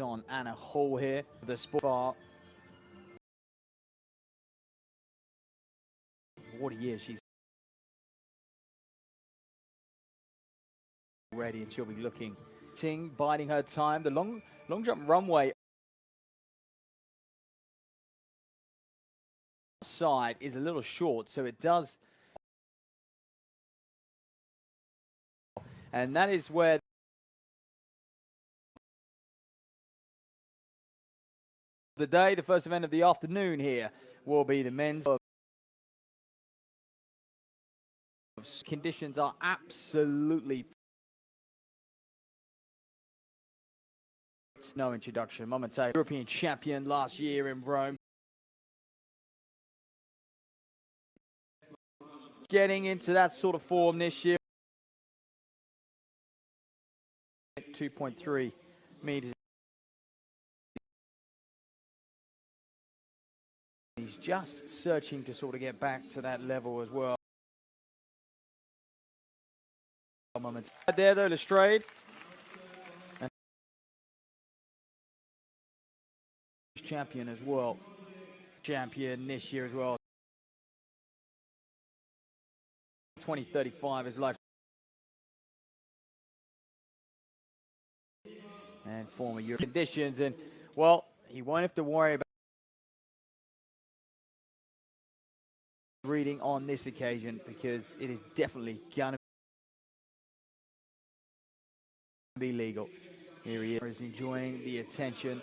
On Anna Hall here, the sport bar. What a year she's ready, and she'll be looking, biding her time. The long jump runway side is a little short, so it does, and that is where the day, the first event of the afternoon here, will be the men's. Conditions are absolutely no introduction. Momentarily, European champion last year in Rome. Getting into that sort of form this year. 2.3 meters. He's just searching to sort of get back to that level as well. Moments there though, Lestrade. And champion as well. Champion this year as well. 2035 is life. And former European conditions, and well, he won't have to worry about reading on this occasion, because it is definitely gonna be legal. Here he is enjoying the attention.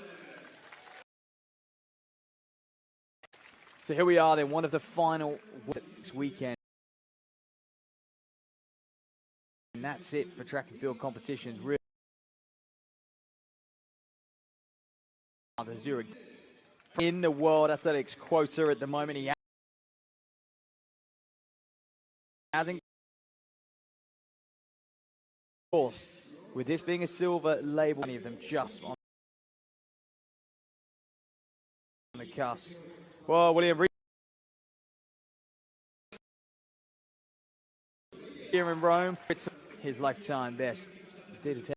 So here we are then, one of the final this weekend. And that's it for track and field competitions. Really, the Zurich in the World Athletics quota at the moment. He hasn't, of course, with this being a silver label, many of them just on the cuffs. Well, William Reed here in Rome, it's his lifetime best. Did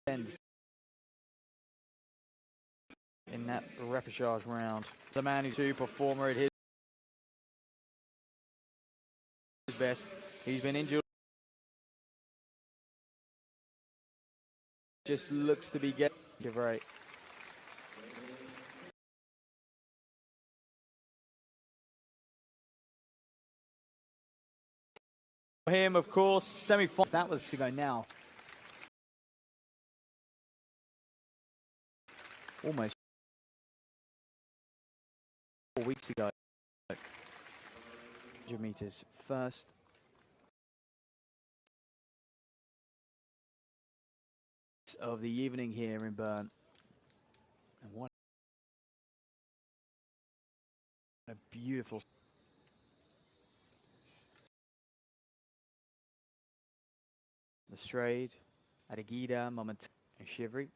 attend in that repechage round. The man who's a performer at his best. He's been injured. Just looks to be getting right. For him, of course, semi-finals. That was to go now. Almost 4 weeks ago. 100 meters first. Of the evening here in Bern. And what a beautiful Lestrade, Adegida, Moment, and Chivry.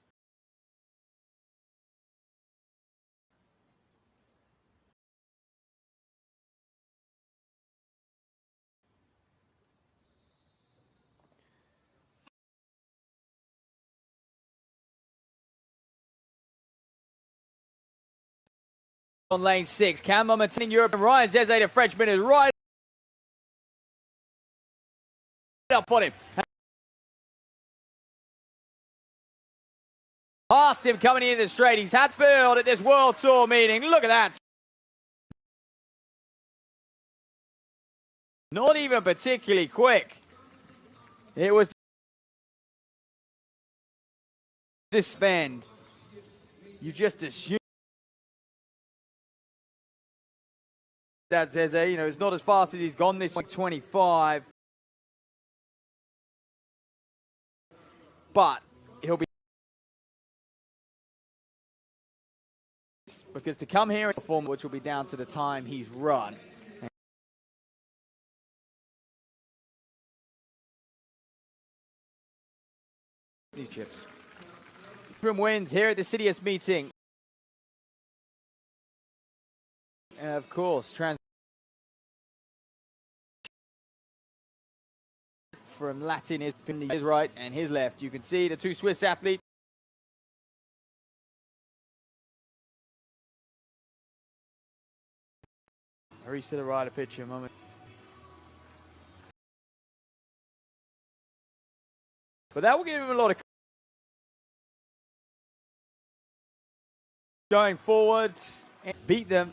On lane 6, Cam Moment in Europe, and Ryan Zeze, the Frenchman, is right up on him. Past him coming in the straight. He's Hatfield at this World Tour meeting. Look at that. Not even particularly quick. It was suspend. You just assume that Zeze, you know, it's not as fast as he's gone this like 25. But he'll be, because to come here and perform, which will be down to the time he's run. These chips. From wins here at the CITIUS Meeting. Of course, from Latin is his right and his left. You can see the two Swiss athletes. Hurry to the right of picture a moment. But that will give him a lot of going forward and beat them.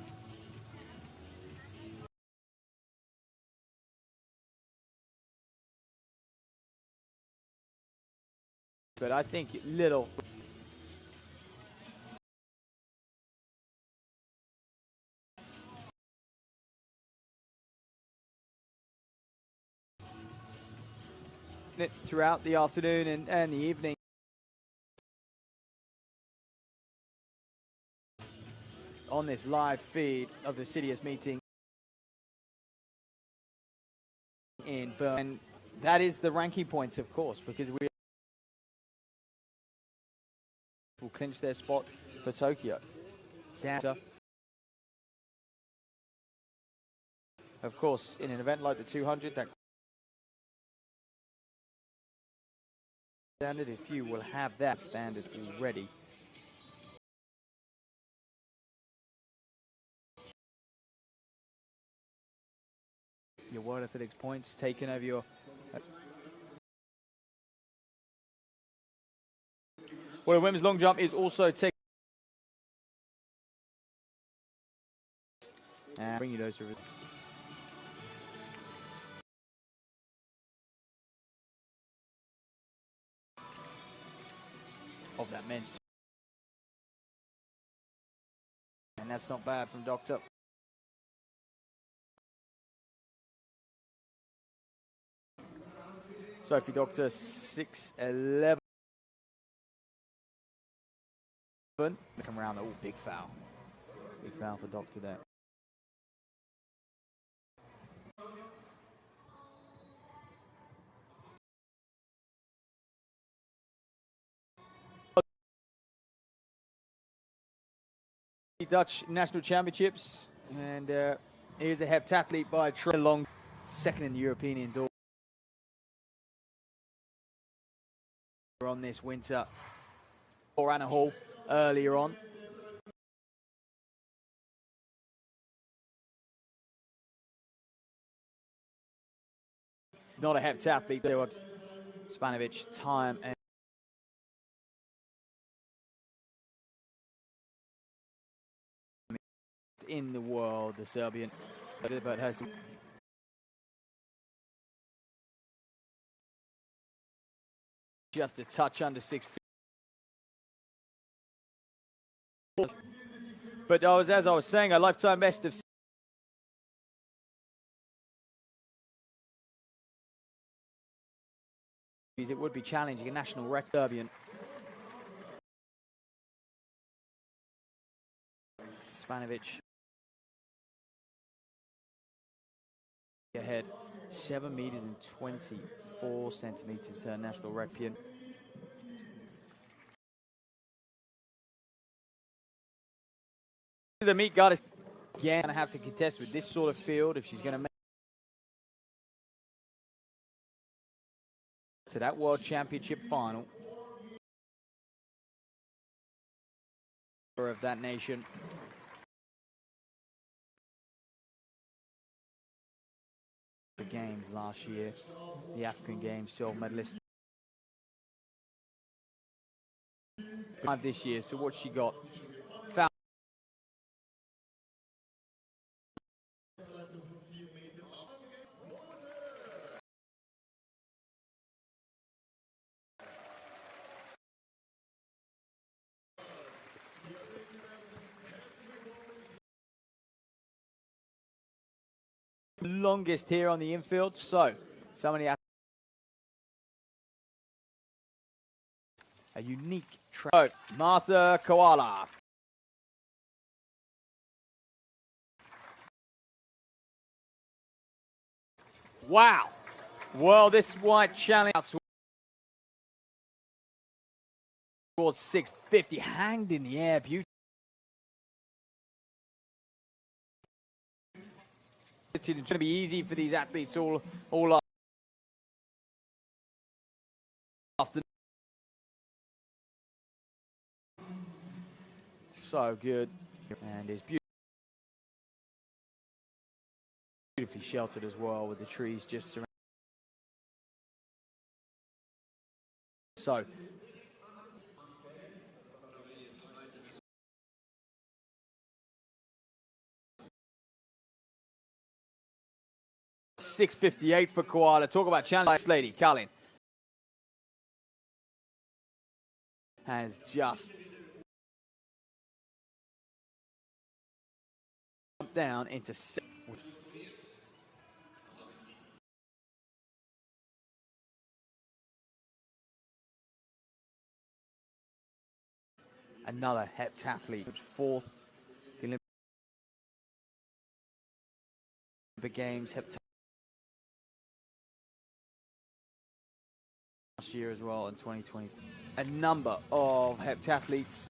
But I think little. Throughout the afternoon and the evening. On this live feed of the CITIUS meeting in Bern. And that is the ranking points, of course, because we will clinch their spot for Tokyo. Of course, in an event like the 200, that standard, if few will have that standard already. Your World Athletics points taken over your... Well, women's long jump is also taken. And bring you those to... of that men's. And that's not bad from Dr. Sophie Doctor 6'11". Come around, oh, big foul. Big foul for Doctor there. Dutch National Championships, and here's a heptathlete by Trey Long, second in the European indoor on this winter. Or Anna Hall earlier on. Not a heptathlete, there was Spanovic time and in the world, the Serbian, but her just a touch under 6 feet. But as I was saying, a lifetime best of it would be challenging a national record. Serbian. Spanovic ahead, 7 meters and 24 centimeters, national record. This is a meet goddess again. Gonna have to contest with this sort of field if she's gonna make to that World Championship final of that nation. The games last year, the African Games silver medalist. This year, so what she got? Foul. Longest here on the infield, so somebody has a unique track. Martha Koala. Wow. Well, this white challenge towards 650, hanged in the air, beautiful. It's going to be easy for these athletes all up. so good and is beautifully sheltered as well with the trees just surrounding. So 6:58 for Koala. Talk about challenge. This lady, Colin, has just jumped down into another heptathlete, fourth the Olympic Games heptathlete last year as well in 2020. A number of heptathletes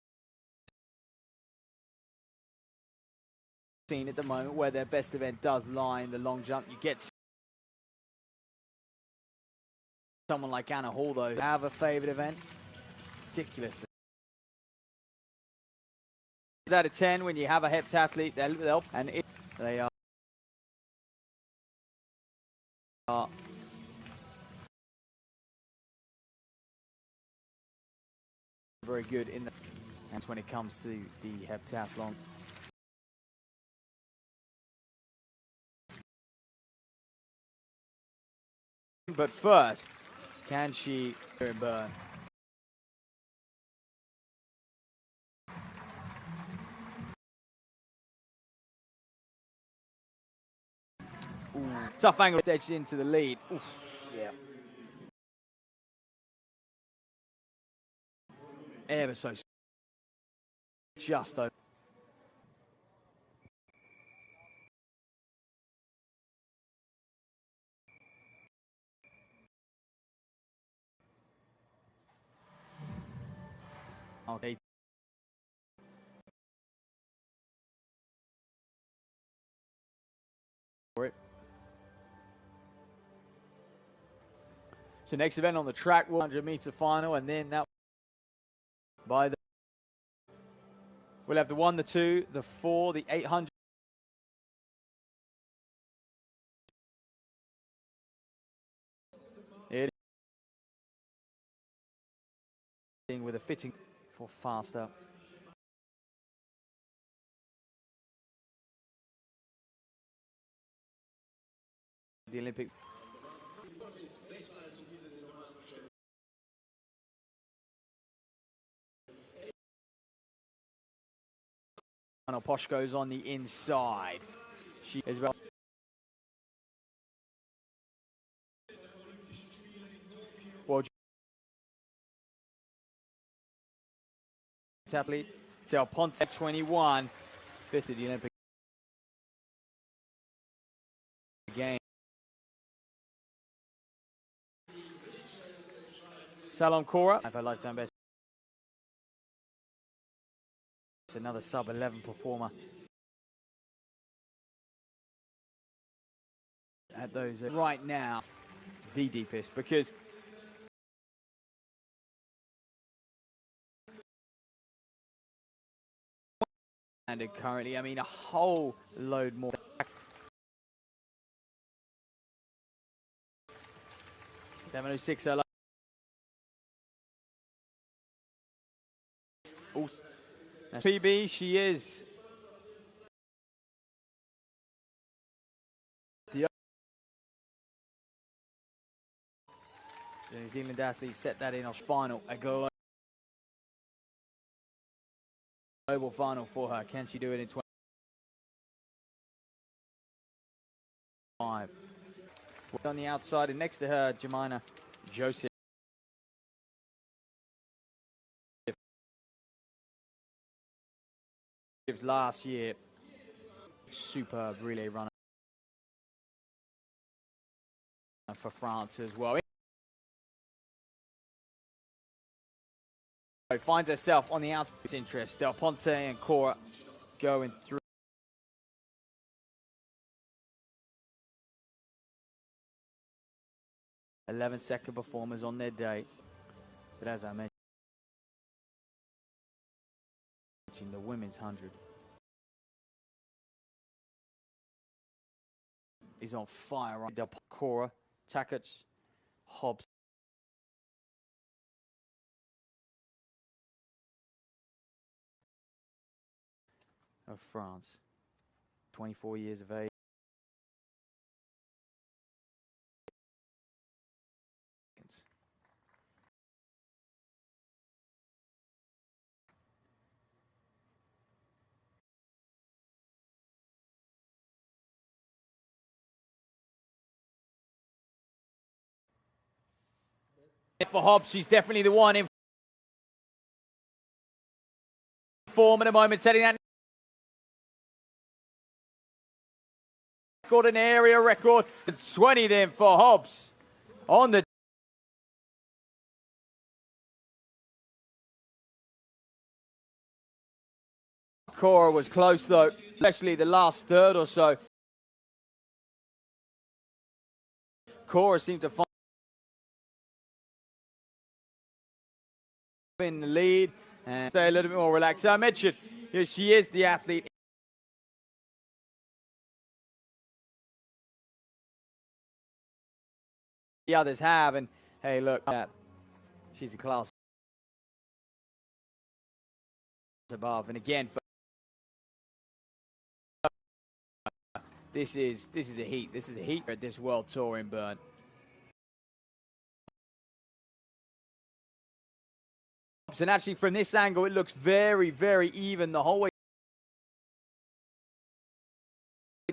seen at the moment where their best event does lie in the long jump. You get someone like Anna Hall, though, have a favorite event. Ridiculous. Out of 10 when you have a heptathlete, they'll and they are very good in the and when it comes to the heptathlon. But first, can she in Bern? Ooh, tough angle edged into the lead. Oof, yeah. Ever so just though. Okay. For it. So next event on the track, 100-meter final, and then that by the we'll have the 1, the 2, the 4, the 800. It with a fitting for faster. The Olympic. Posh goes on the inside. She is well. Athlete Del Ponte 21, fifth at the Olympic game. Salom Cora, her lifetime best. It's another sub-11 performer. At those right now, the deepest, because and currently, I mean, a whole load more. .706 her also. PB, she is the New Zealand athlete set that in our final, a global final for her. Can she do it in 25? On the outside, and next to her, Jemina Joseph. Last year, superb relay runner for France as well. Finds herself on the outside. Interest. Del Ponte and Cora going through. 11-second performers on their day, but as I mentioned, In the women's 100. He's on fire right there. Cora, Tackett, Hobbs. Of France. 24 years of age. For Hobbs, she's definitely the one in form at the moment, setting that record, an area record. 20 then for Hobbs on the Cora was close though, especially the last third or so. Cora seemed to find in the lead and stay a little bit more relaxed. So I mentioned, she is the athlete. The others have, and hey, look, she's a class above. And again, this is a heat. This is a heat at this World Tour in Bern. And actually, from this angle, it looks very, very even the whole way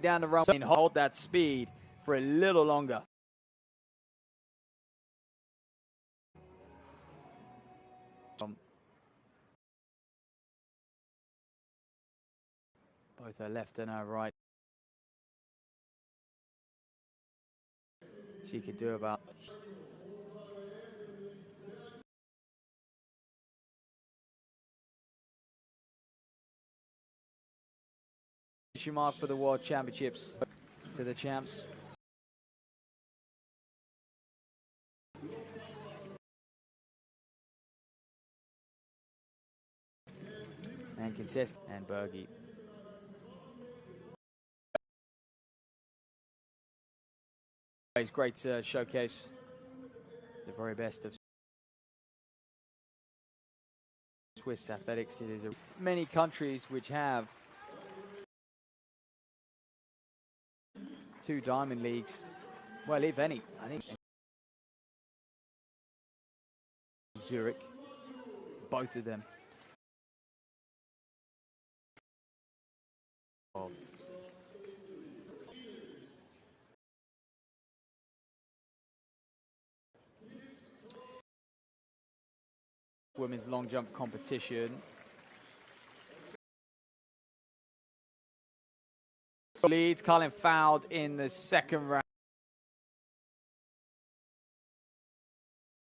down the runway. And hold that speed for a little longer. Both her left and her right. She could do about. Mark for the World Championships to the champs. And contest and Bergie. It's great to showcase the very best of Swiss athletics. It is many countries which have 2 diamond leagues. Well, if any, I think Zurich, both of them. Women's long jump competition. Leads, Carlin fouled in the second round.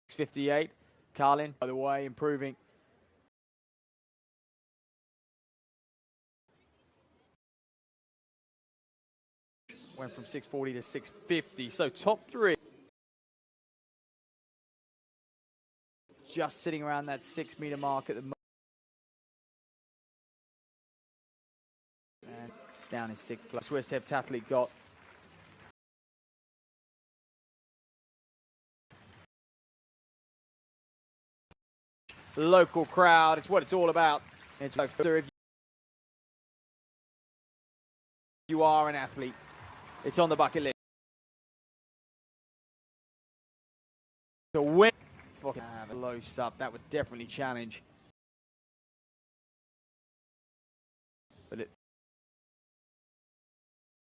58. Carlin, by the way, improving. Went from 640 to 650. So top 3. Just sitting around that 6 meter mark at the moment. And down in 6th place. Swiss heptathlete got local crowd. It's what it's all about. It's like if you are an athlete, it's on the bucket list. To win, have a low sub, that would definitely challenge. But it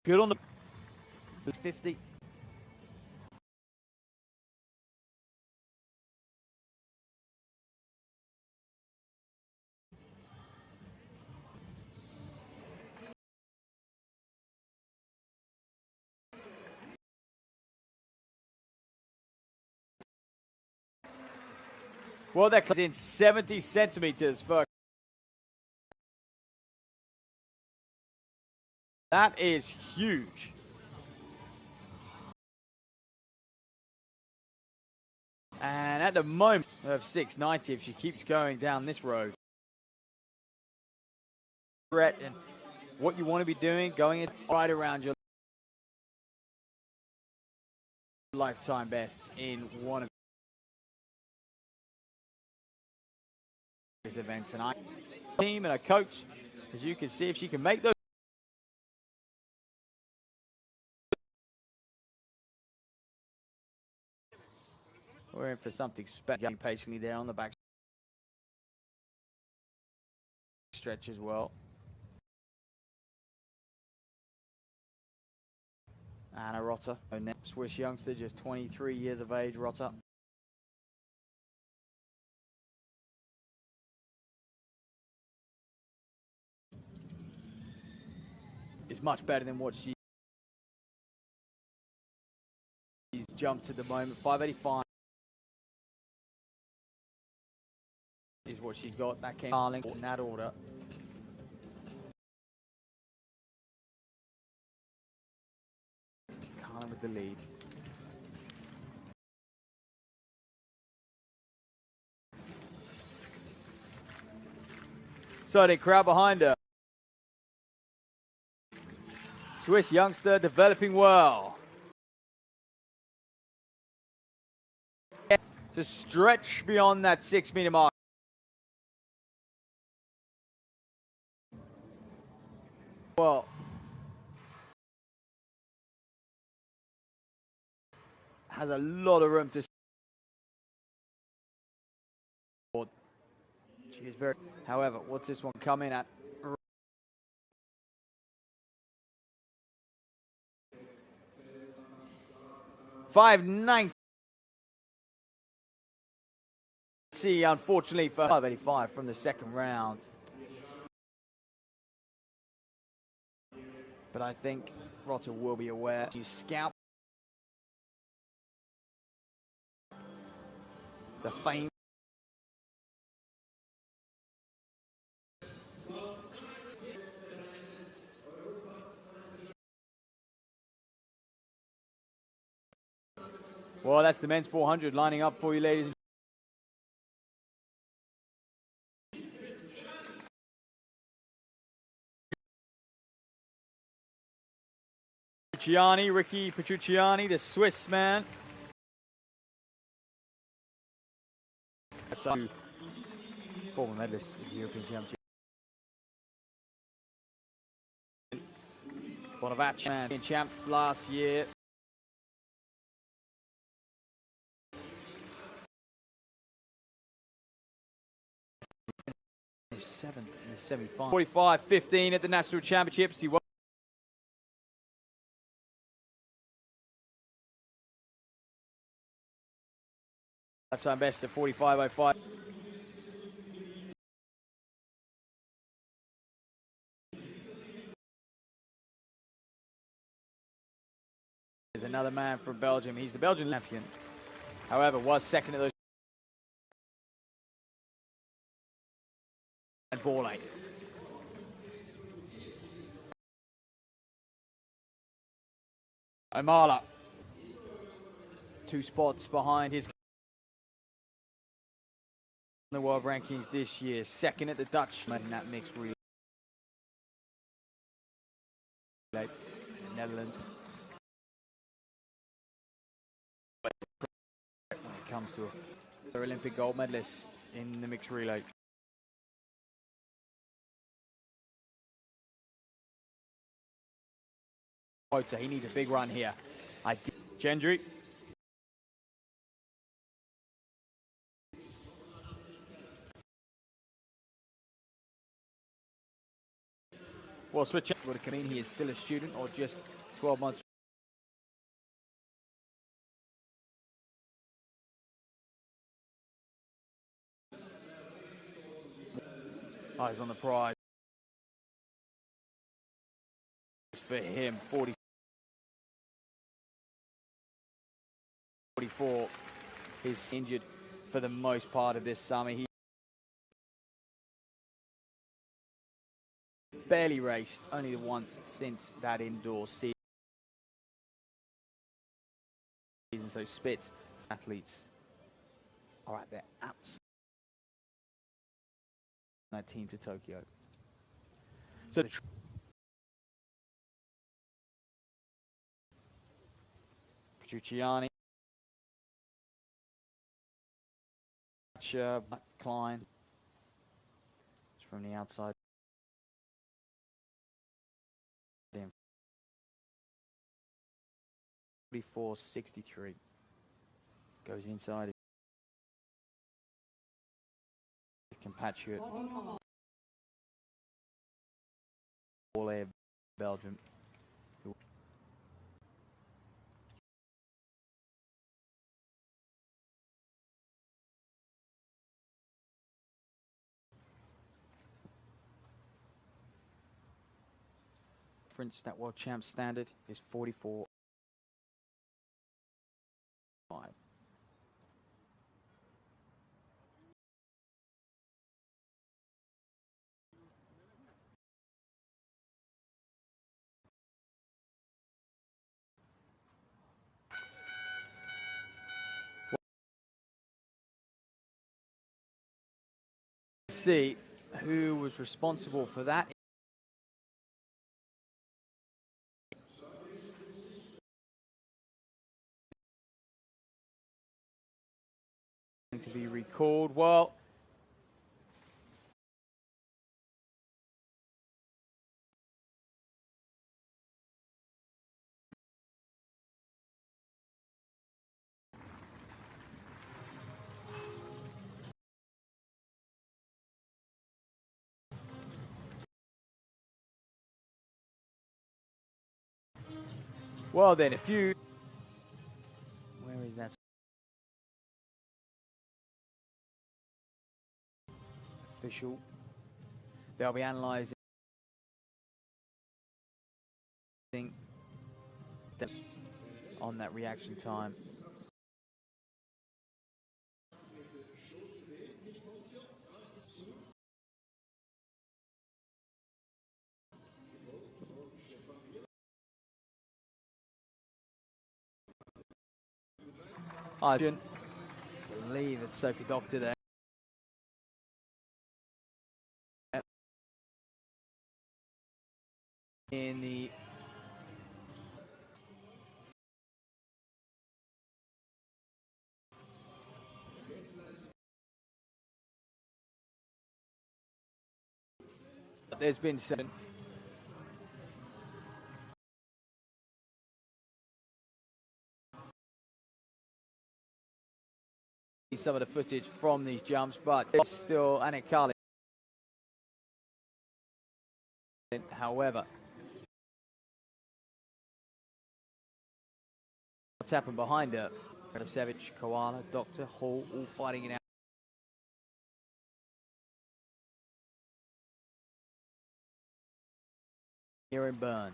good on the 50. Well, they're in 70 centimeters for. That is huge. And at the moment of 690, if she keeps going down this road. threat and what you want to be doing, going right around your lifetime best in one of these events. And I team and a coach, as you can see, if she can make those. We're in for something special. Patiently there on the back stretch as well. Anna Rotter, Swiss youngster, just 23 years of age, Rotter. Is much better than what she's jumped at the moment. 585 is what she's got. That came in that order. Carlin with the lead. So the crowd behind her. Swiss youngster developing well. To stretch beyond that 6 meter mark. Well, has a lot of room to. She is very. However, what's this one coming at? 590. See, unfortunately for 585 from the second round. But I think Rotter will be aware. You scout the fame. Well, that's the men's 400 lining up for you, ladies and gentlemen. Ricky Petrucciani, the Swiss man. Former medalist of the European Championship. Bonavacci champs last year. Seventh in the semi-final. 45-15 at the National Championships. He won. Lifetime best at 45.05. There's another man from Belgium. He's the Belgian champion. However, was second at those. And ball eight. Omala. 2 spots behind his. The world rankings this year. Second at the Dutchman in that mixed relay. The Netherlands. When it comes to the Olympic gold medalist in the mixed relay. He needs a big run here. Gendry. Well, switch up. Would it come in? He is still a student or just 12 months. Eyes on the prize. For him, 44. He's injured for the most part of this summer. He barely raced, only once since that indoor season. So Spitz athletes are at their absolute team to Tokyo. So Petrucciani, Klein, it's from the outside. 44-63. Goes inside. His compatriot. All air Belgium. Difference that world champ standard is 44. See who was responsible for that. To be recalled. Well, then, if you... Where is that? Official. They'll be analysing on that reaction time. I believe it's Sophie Doctor there. In the there's been some of the footage from these jumps, but it's still Annette Carlin. However, what's happened behind her? Savage, Koala, Doctor, Hall, all fighting it out. Here in Bern.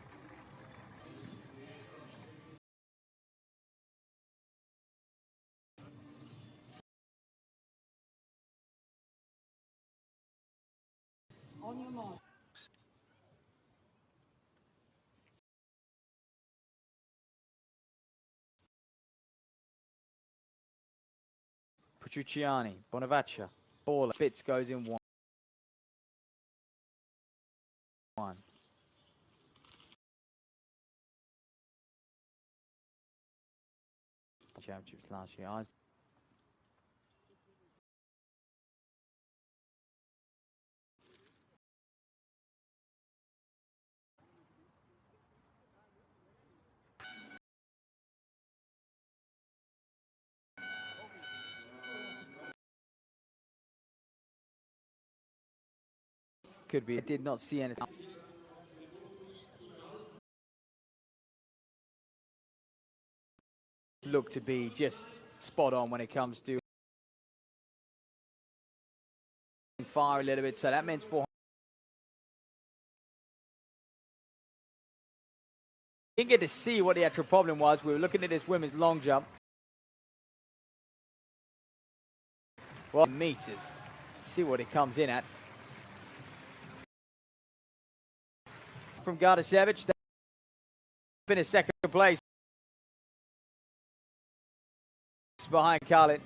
On your mark. Petrucciani, Bonavaccia, Baller, Spitz goes in one. Championships last year. Could be. I did not see anything. Look to be just spot on when it comes to fire a little bit. So that means 400. Didn't get to see what the actual problem was. We were looking at this women's long jump. Well, meters. See what it comes in at. From Gardasevich, been in second place behind Carlin.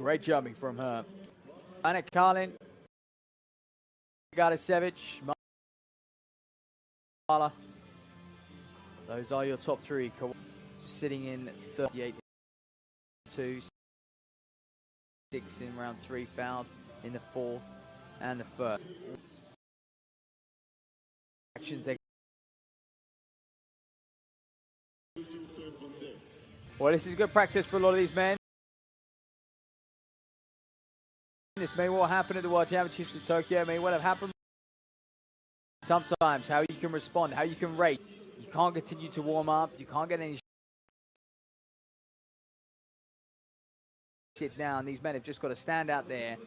Great jumping from her. Anna Karlin, Gardasevic, Mala. Those are your top three. Sitting in 38, 2, 6 in round 3, fouled in the 4th and the 1st. Actions they. Well, this is good practice for a lot of these men. This may well happen at the World Championships in Tokyo. It may well have happened. Sometimes how you can respond, how you can rate. You can't continue to warm up. You can't get any sit down. These men have just got to stand out there.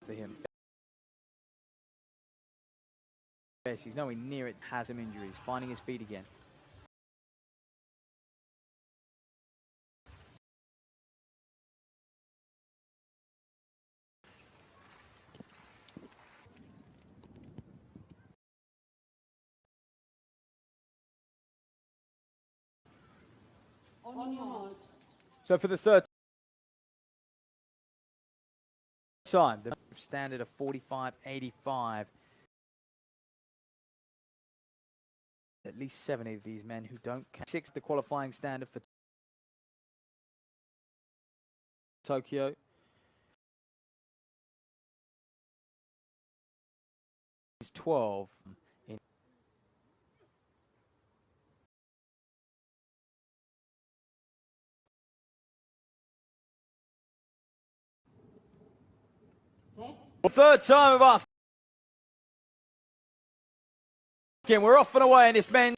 For him. Yes, he's nowhere near it. Has some injuries. Finding his feet again. So for the third time, the standard of 45.85. At least 70 of these men who don't count. 6th, the qualifying standard for Tokyo. Is 12. Third time of us. We're off and away in this men's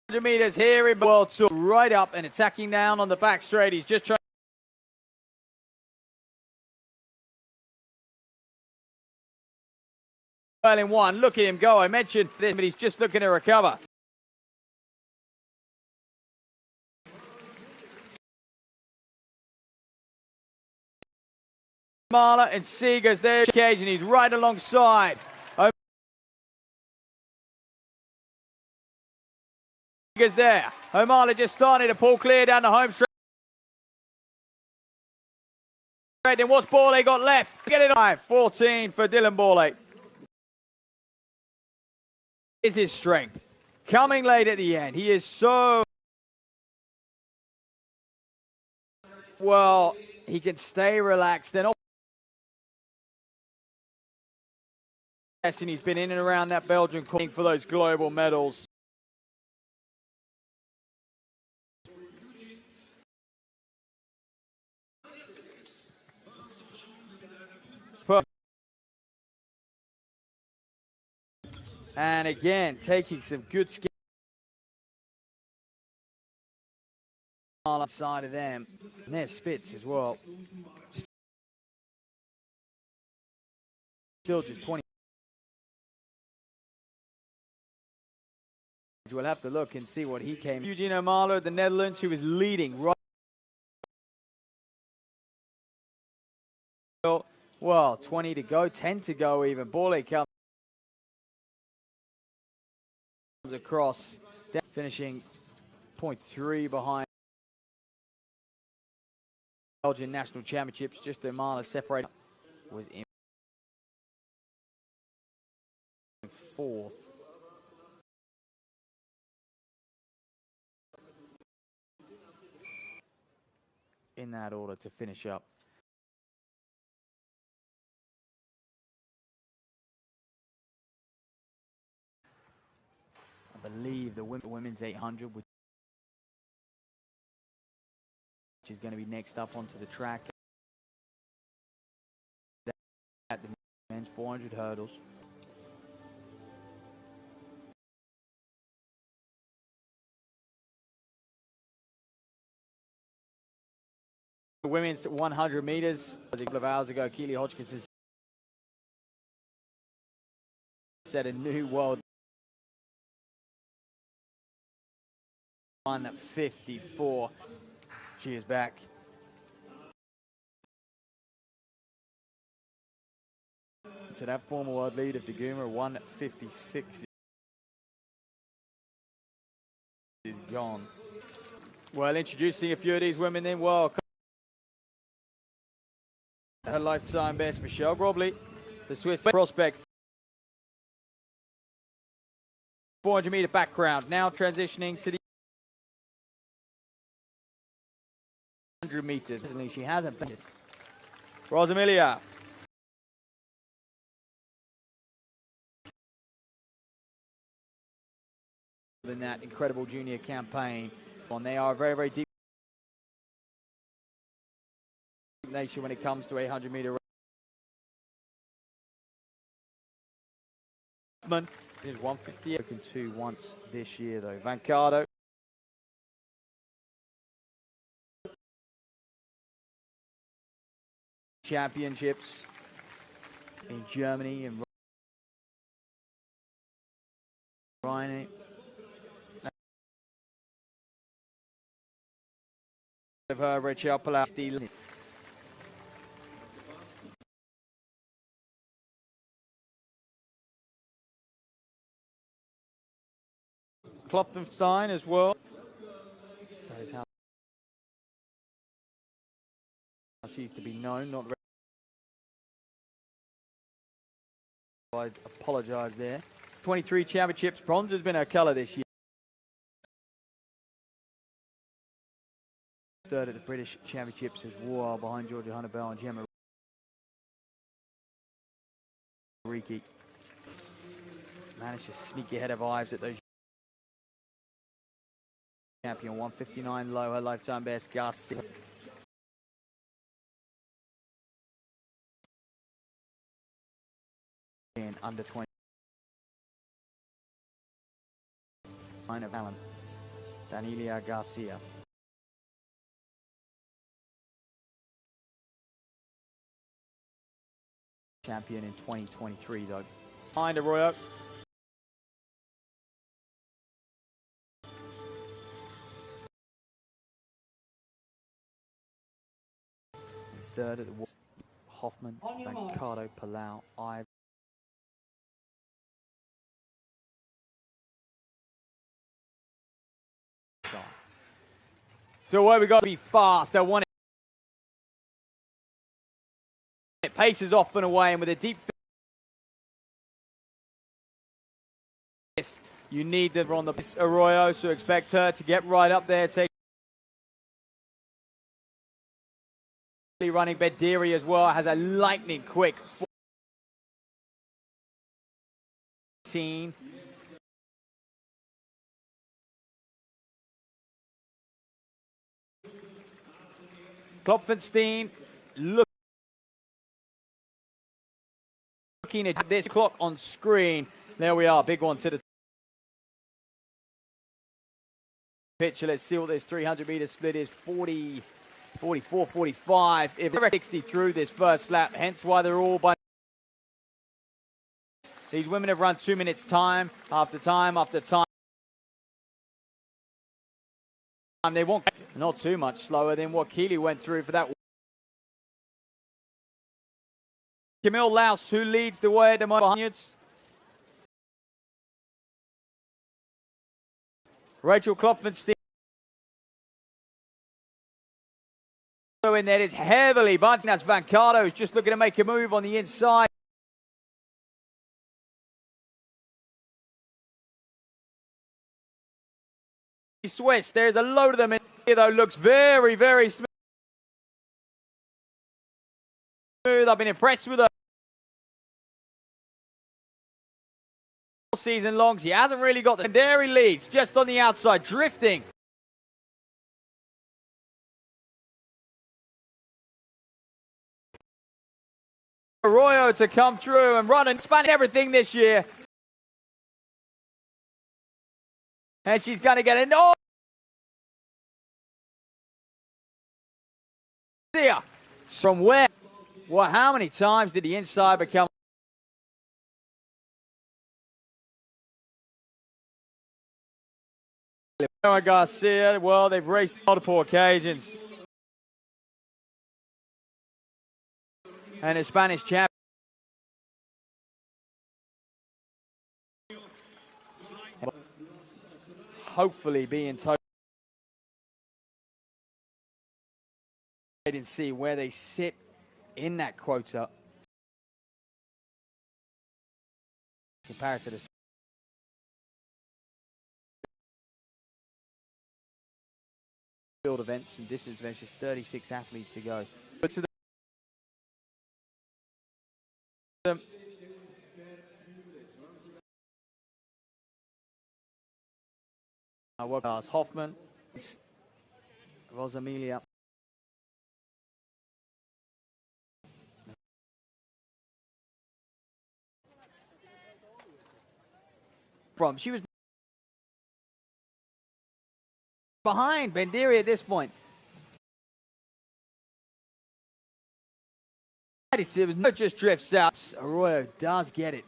100 meters here in World Tour. Right up and attacking down on the back straight. He's just trying. Well in one. Look at him go. I mentioned this, but he's just looking to recover. Marla and Seeger's there occasion. He's right alongside. Seeger's there. O'Mara just starting to pull clear down the home straight. And what's Borley got left? Get it on. 14 for Dylan Borley. Is his strength. Coming late at the end. He is so well. He can stay relaxed and and he's been in and around that Belgian calling for those global medals. And again, taking some good skill side of them. And there's Spitz as well. Still just 20. We'll have to look and see what he came. Eugene O'Mara, the Netherlands, who is leading right. Well, 20 to go, 10 to go even. Borley comes across, finishing 0.3 behind Belgian National Championships. Just O'Mara separated. Was in 4th. In that order to finish up. I believe the women's 800, which is going to be next up onto the track. At the men's 400 hurdles. The women's 100 meters. A couple of hours ago, Keely Hodgkins has set a new world 1:54. She is back. So that former world lead of Daguma, 156, is gone. Well, introducing a few of these women in. Well, her lifetime best, Michelle Grobley, the Swiss prospect. 400-meter background, now transitioning to the 100 meters. She hasn't been. Rosamilia. In that incredible junior campaign, they are a very, very deep nation when it comes to 800-meter. Is 150. Broken 2 once this year though. Vancado. Championships in Germany and Rhine. Of her, Richard Palau stealing. Klopfenstein as well. That is how she's to be known, not. I apologise there. 23 championships. Bronze has been her colour this year. Third at the British Championships as well, behind Georgia Hunnebell and Gemma Riki. Managed to sneak ahead of Ives at those. Champion 159 low, her lifetime best. Garcia. Under 20. Of Allen. Daniela Garcia. Champion in 2023 though. Behind Arroyo. Third at the Hoffman, Vancado, Palau, Ives. So where we got to be fast. They want it paces off and away, and with a deep finish, you need them on the Arroyo, so expect her to get right up there. Take running Bediri as well, has a lightning quick 14. Klopfenstein looking at this clock on screen. There we are, big one to the picture. Let's see what this 300-meter split is. 40, 44, 45. If 60 through this first lap, hence why they're all by. These women have run 2 minutes time after time after time. They won't not too much slower than what Keeley went through for that. Camille Laus, who leads the way at the moment. Rachel Klopfenstein. In there is heavily bunting. That's Vancado, who's just looking to make a move on the inside. Swiss, there's a load of them in here though, looks very, very smooth. I've been impressed with her. All season long, she hasn't really got the secondary leads, just on the outside, drifting. Arroyo to come through and run and span everything this year. And she's going to get it. Oh! From where? Well, how many times did the inside become? Garcia, well, they've raced multiple occasions. And a Spanish champion. hopefully be in total. Wait and see where they sit in that quota. Comparison to field events and distance events, just 36 athletes to go. But to the Hoffman, Rosamilia. She was behind Bandiri at this point. It was not just drifts out. Arroyo does get it.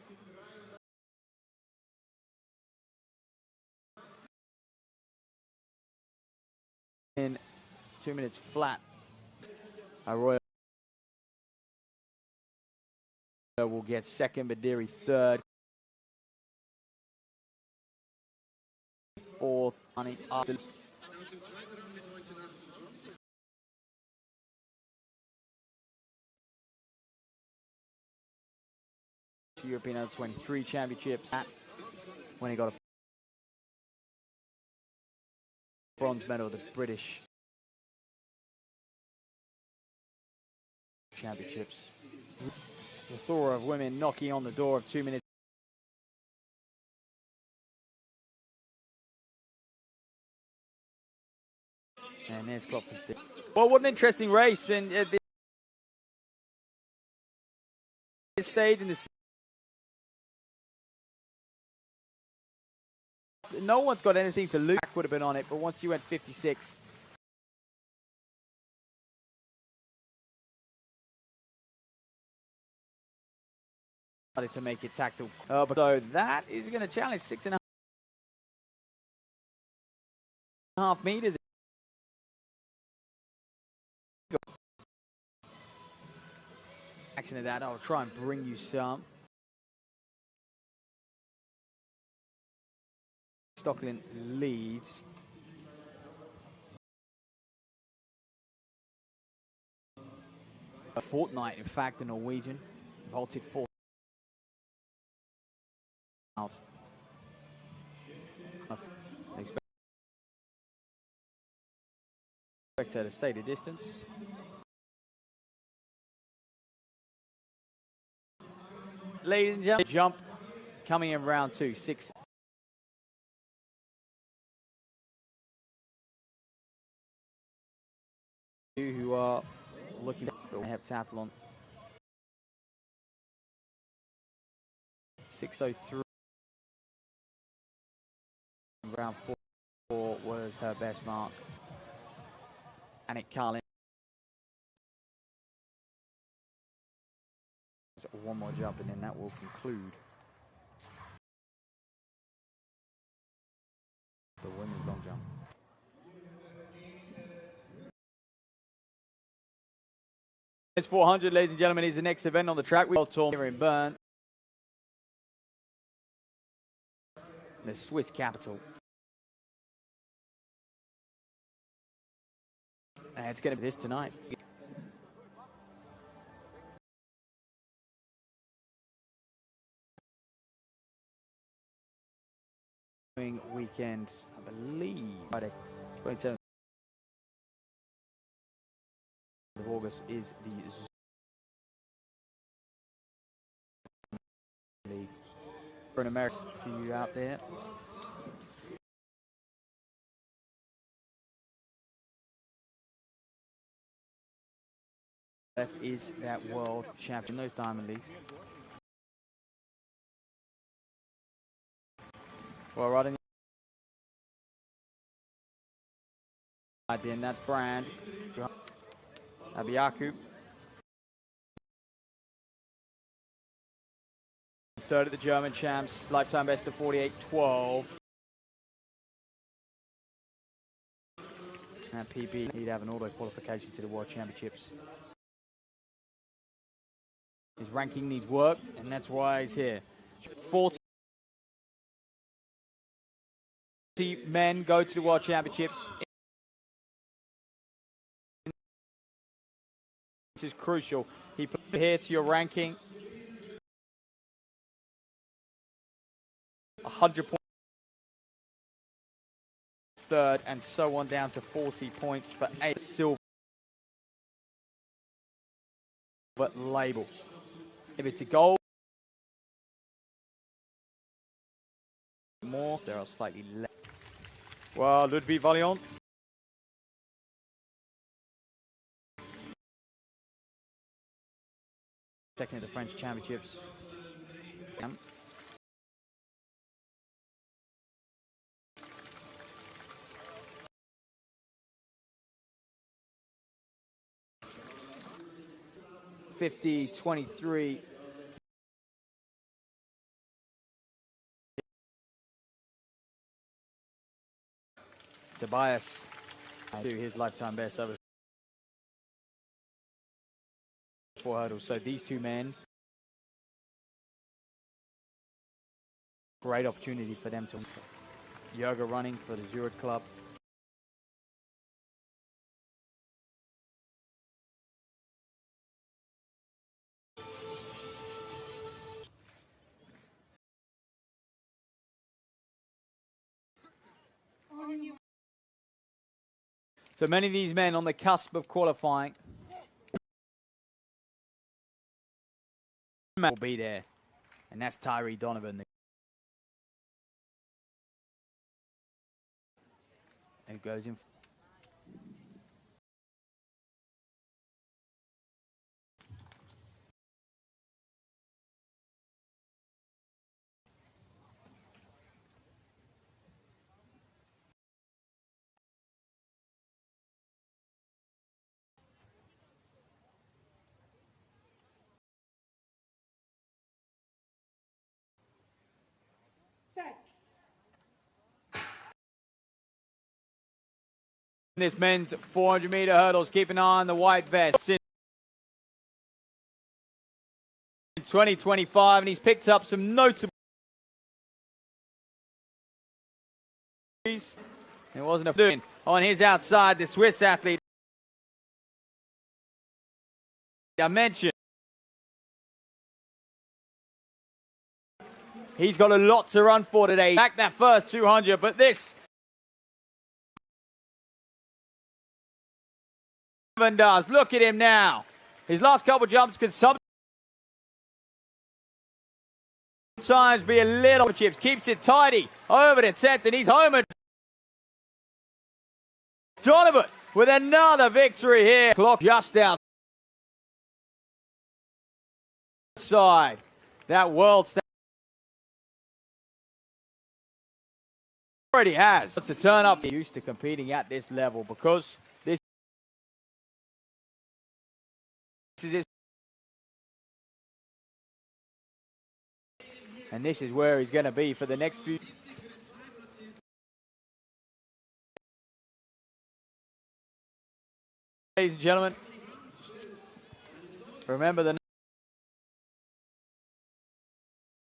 In 2 minutes flat. Arroyo will get second, Bandiri third. Fourth, after. European Under 23 Championships when he got a bronze medal at the British Championships. The Thor of women knocking on the door of 2 minutes. And there's Klopfenstein. Well, what an interesting race. And at this stage in the no one's got anything to lose. Would have been on it, but once you went 56, started to make it tactile. But so that is going to challenge 6.5 meters. Action of that, I'll try and bring you some. Stockland leads. A fortnight, in fact, the Norwegian vaulted fourth out. Expect her to stay the distance. Ladies and gentlemen, jump coming in round 2, 6. Who are looking at the heptathlon. 6:03. Round 4 was her best mark. Annick Carlin. One more jump and then that will conclude the women's long jump. It's 400, ladies and gentlemen, is the next event on the track. We'll talk here in Bern, the Swiss capital. And it's going to be this tonight. Weekend, I believe, Friday, 27th of August is the League. For an American for you out there. Left is that world champion, those diamond leagues. Well, right in then that's Brand. Abiyaku. Third at the German champs, lifetime best of 48.12. And PB need to have an auto qualification to the World Championships. His ranking needs work, and that's why he's here. 14. Men go to the World Championships. This is crucial. He put it here to your ranking. 100 points. Third, and so on down to 40 points for a silver label. If it's a gold, more, there are slightly less. Well, Ludwig Valiant. Second at the French Championships. $50.23. Tobias to his lifetime best over 4 hurdles. So these two men, great opportunity for them to yoga running for the Zurich club. So many of these men on the cusp of qualifying will be there, and that's Tyree Donovan. And goes in. This men's 400-meter hurdles. Keep an eye on the white vest since 2025, and he's picked up some notable. It wasn't a doing on his outside. The Swiss athlete I mentioned. He's got a lot to run for today. Back that first 200, but this does. Look at him now. His last couple jumps could sometimes be a little chips. Keeps it tidy over the 10th, and he's home at Donovan with another victory here. Clock just outside that world stage. Already has to turn up. He's used to competing at this level because this is his, and this is where he's going to be for the next few. Ladies and gentlemen, remember the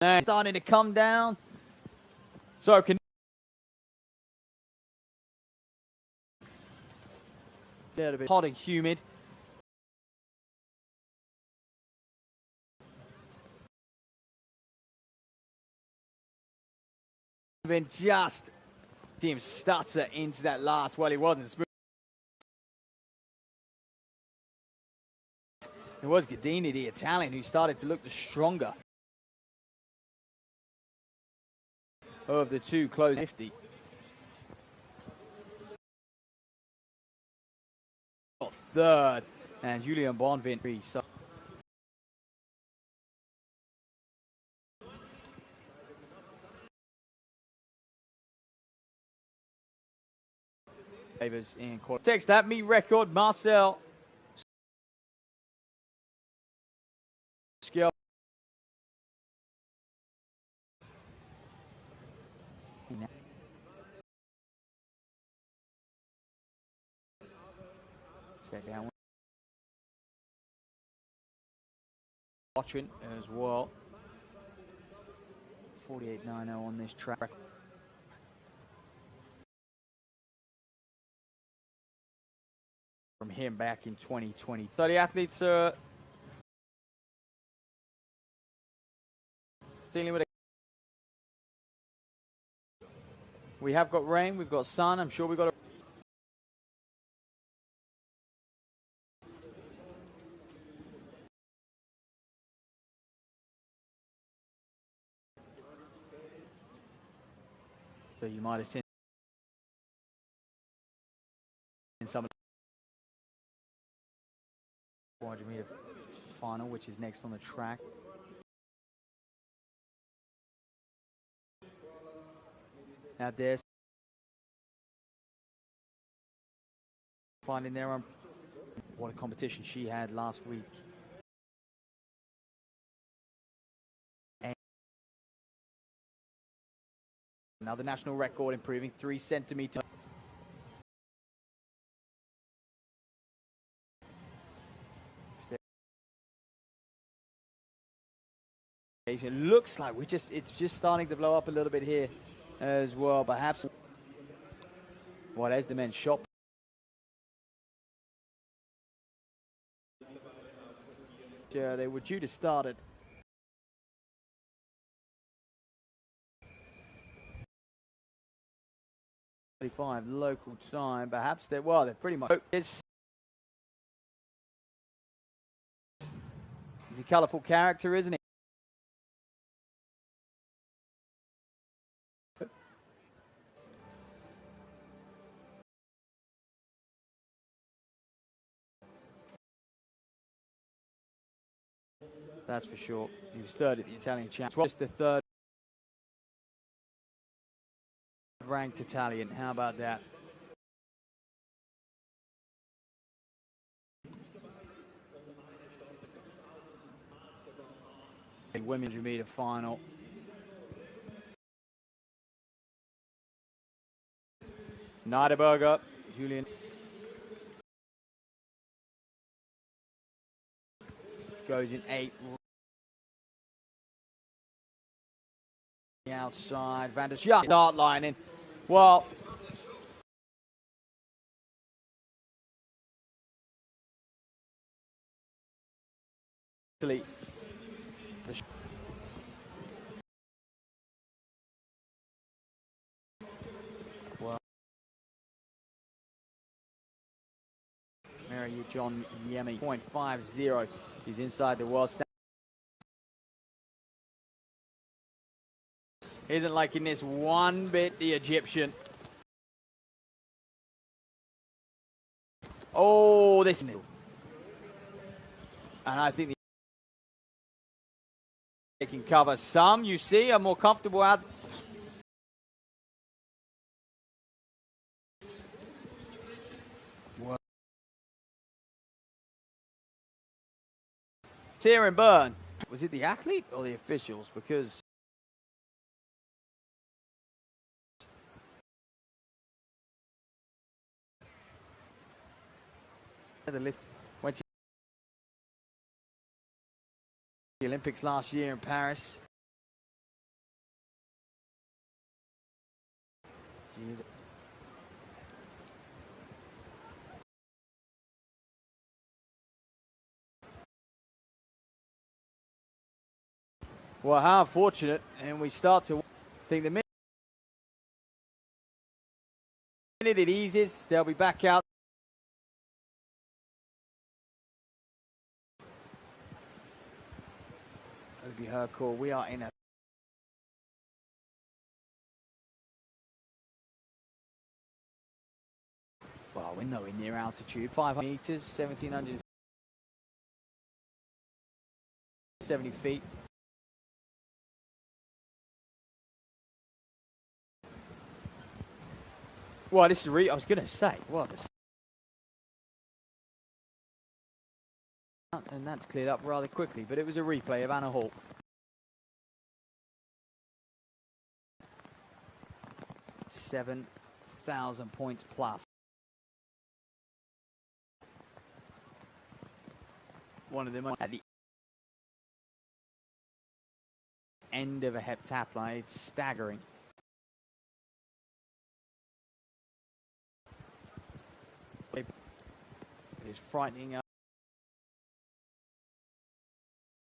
name starting to come down. So can a little bit hot and humid. Been just see him stutter into that last. Well, he wasn't smooth. It was Gadini, the Italian, who started to look the stronger of the two close 50. Third, and Julian Bonvin. So Davis in quarter. Text that meet record, Marcel Skill. Set down. Watching as well. 48.90 on this track. from him back in 2020. So the athletes are dealing with it. We have got rain, we've got sun. I'm sure we've got so you might have seen in some of the 400-meter final, which is next on the track. Now there's finding there on what a competition she had last week. And another national record, improving 3 centimeters. It looks like it's just starting to blow up a little bit here as well. Perhaps. Well, there's the men's shot. Yeah, they were due to start at 35 local time. Perhaps they're pretty much. He's a colourful character, isn't he? That's for sure. He was third at the Italian Championship. Just the third ranked Italian. How about that? The women's meter final. Neiderberger, Julian. Goes in 8. Outside, Van der Schaaf start lining. Well, Mary John Yemi, 0.50. He's inside the world standard. Isn't liking this one bit, the Egyptian. Oh, this new. And I think they can cover some. You see, are more comfortable out. Here in Bern, was it the athlete or the officials? Because went to the Olympics last year in Paris. Well, how unfortunate, and we start to think the minute it eases, they'll be back out. That'll be her call. We are in a we're nowhere near altitude. 500 meters, 1,770 feet. Well, this is I was going to say, well, and that's cleared up rather quickly, but it was a replay of Anna Hall. $7,000 points plus. One of them at the end of a heptathlon. It's staggering. is frightening.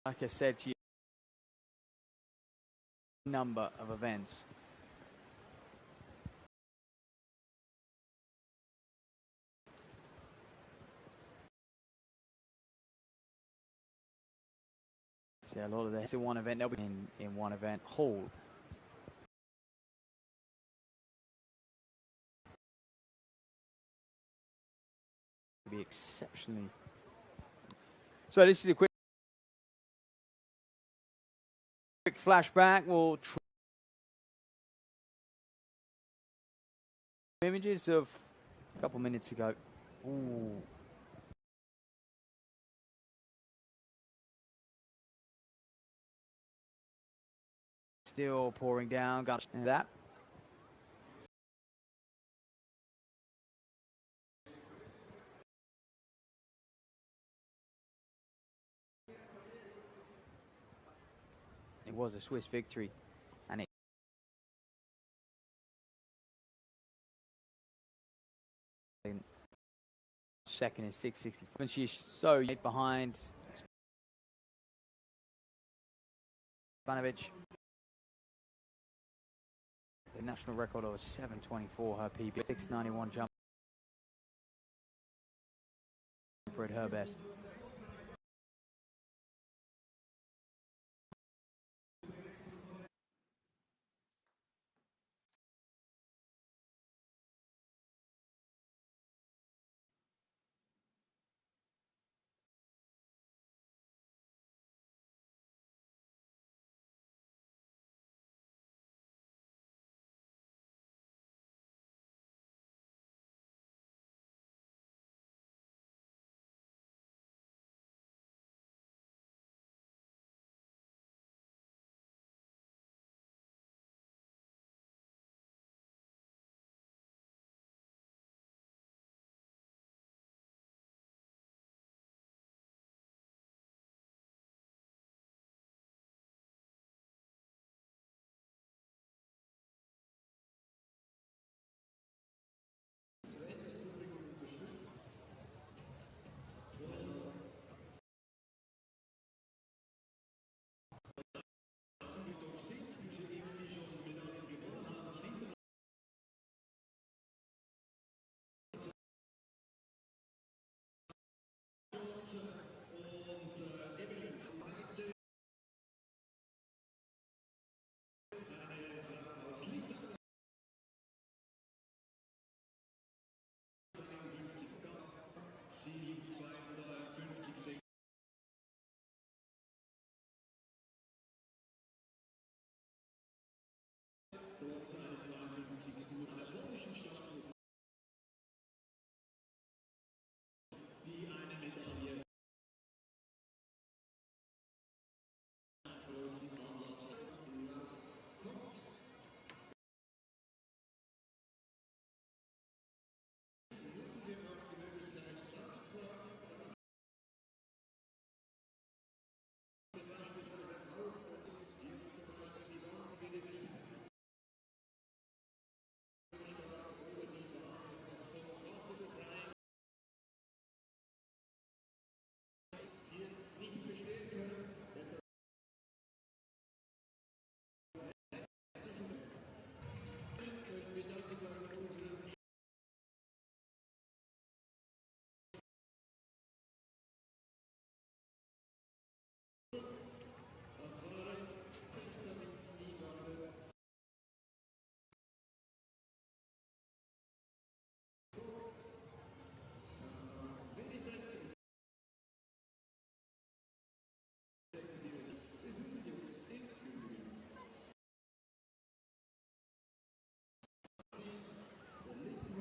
Like I said to you, number of events. See, a lot of this in one event, they'll be in one event hall. Be exceptionally. So this is a quick flashback. We'll images of a couple minutes ago. Ooh. Still pouring down. Got that. It was a Swiss victory, and it second is 664. And she's so behind Spanovic. The national record of 724, her PB, 691 jump at her best.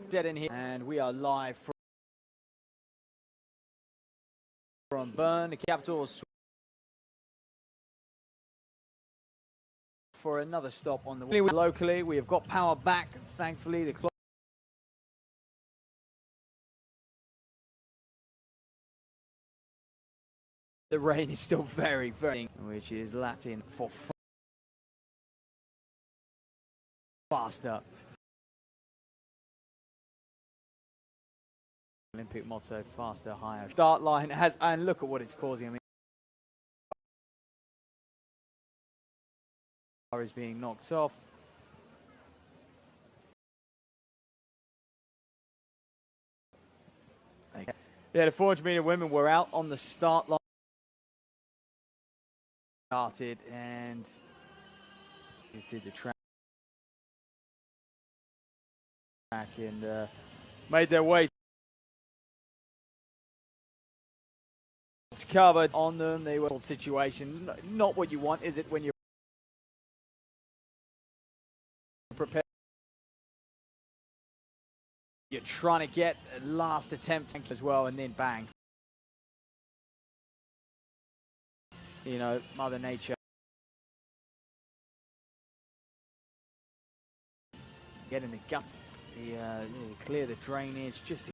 Dead in here, and we are live from Bern, the capital of Sweden, for another stop on the way. Locally, we have got power back, thankfully. The clock. The rain is still very, which is Latin for faster. Olympic motto, faster, higher. Start line has, and look at what it's causing. I mean, is being knocked off. Yeah, the 400 meter women were out on the start line. Started and did the track and made their way. It's covered on them. They were situation. Not what you want, is it, when you're prepared? You're trying to get a last attempt as well, and then bang. You know, Mother Nature. Get in the guts, clear the drainage, just to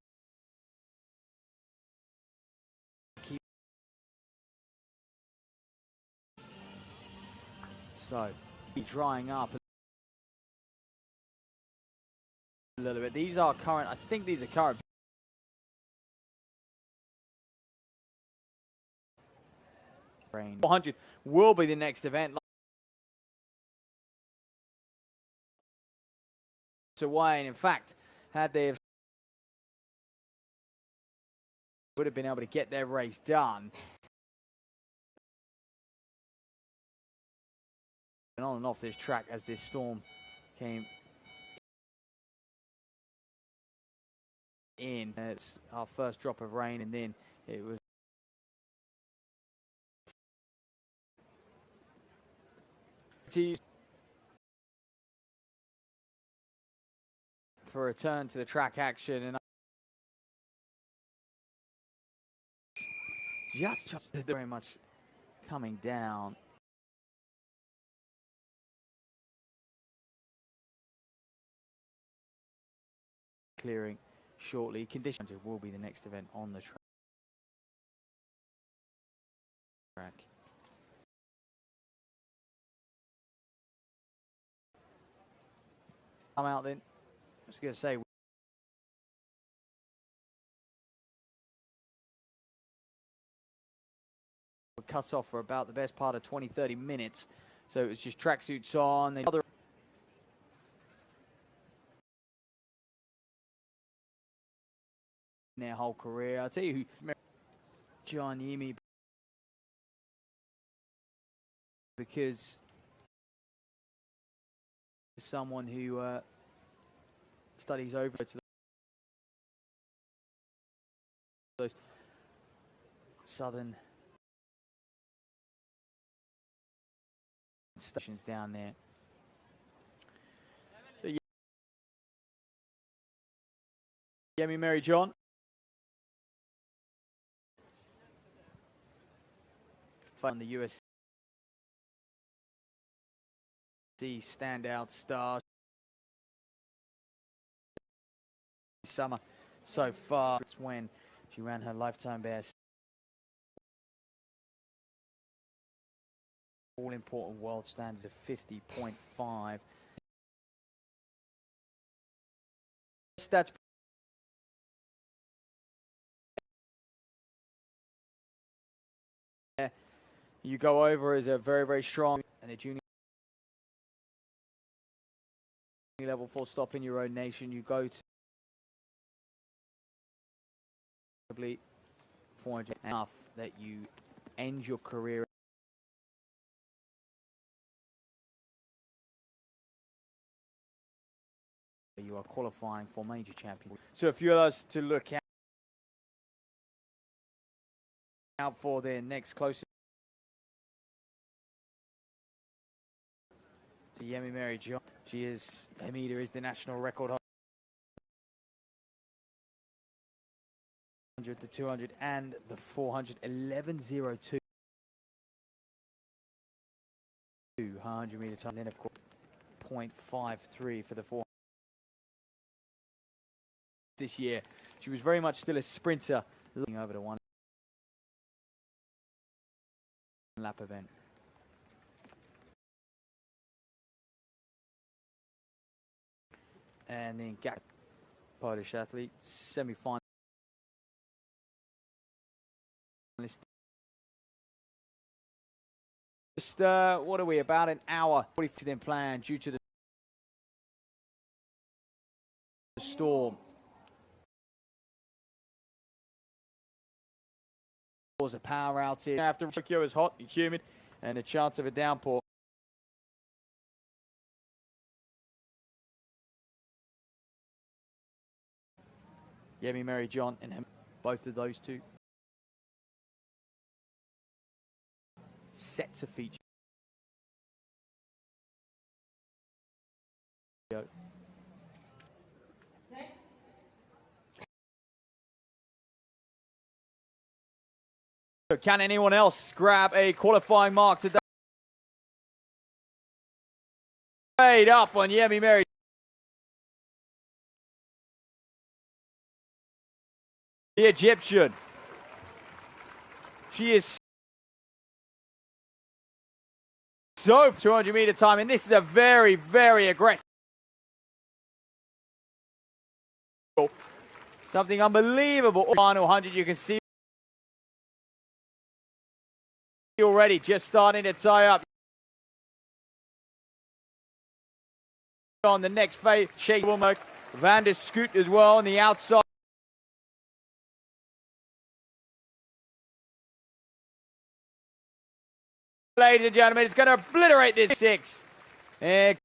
keep. So, drying up a little bit. These are current, I think these are current. Rain. 400 will be the next event. Away, and in fact, had they would have been able to get their race done. And on and off this track as this storm came in. It's our first drop of rain, and then it was for a return to the track action, and just very much coming down. Clearing shortly. Condition will be the next event on the track. I'm out then. I was going to say, we're cut off for about the best part of 20-30 minutes. So it was just tracksuits on. The other in their whole career. I'll tell you who, John Yimi, because someone who studies over to those southern stations down there. So Yemi Mary John. On the USC standout star summer so far. It's when she ran her lifetime best. All important world standard of 50.5. Stats. You go over as a very, very strong and a junior level full stop in your own nation. You go to probably 400 enough that you end your career. You are qualifying for major championship. So a few of us to look out for their next closest. To Yemi Mary John. She is, Amida is the national record holder. 100 to 200 and the 400, 11.02. 100 meter time, and then of course 0.53 for the 400. This year, she was very much still a sprinter, looking over to one lap event. And then Polish athlete, semi-final. Just, what are we, about an hour 40 then planned due to the storm. Cause a power outage after Tokyo is hot and humid and a chance of a downpour. Yemi, Mary, John, and him, both of those two sets of features. So can anyone else grab a qualifying mark today? Straight up on Yemi Mary. The Egyptian. She is so 200-meter time, and this is a very, very aggressive. Something unbelievable. Final 100, you can see already just starting to tie up. On the next phase, Shake Wilmer, Van der Scoot as well on the outside. Ladies and gentlemen, it's going to obliterate this 6. And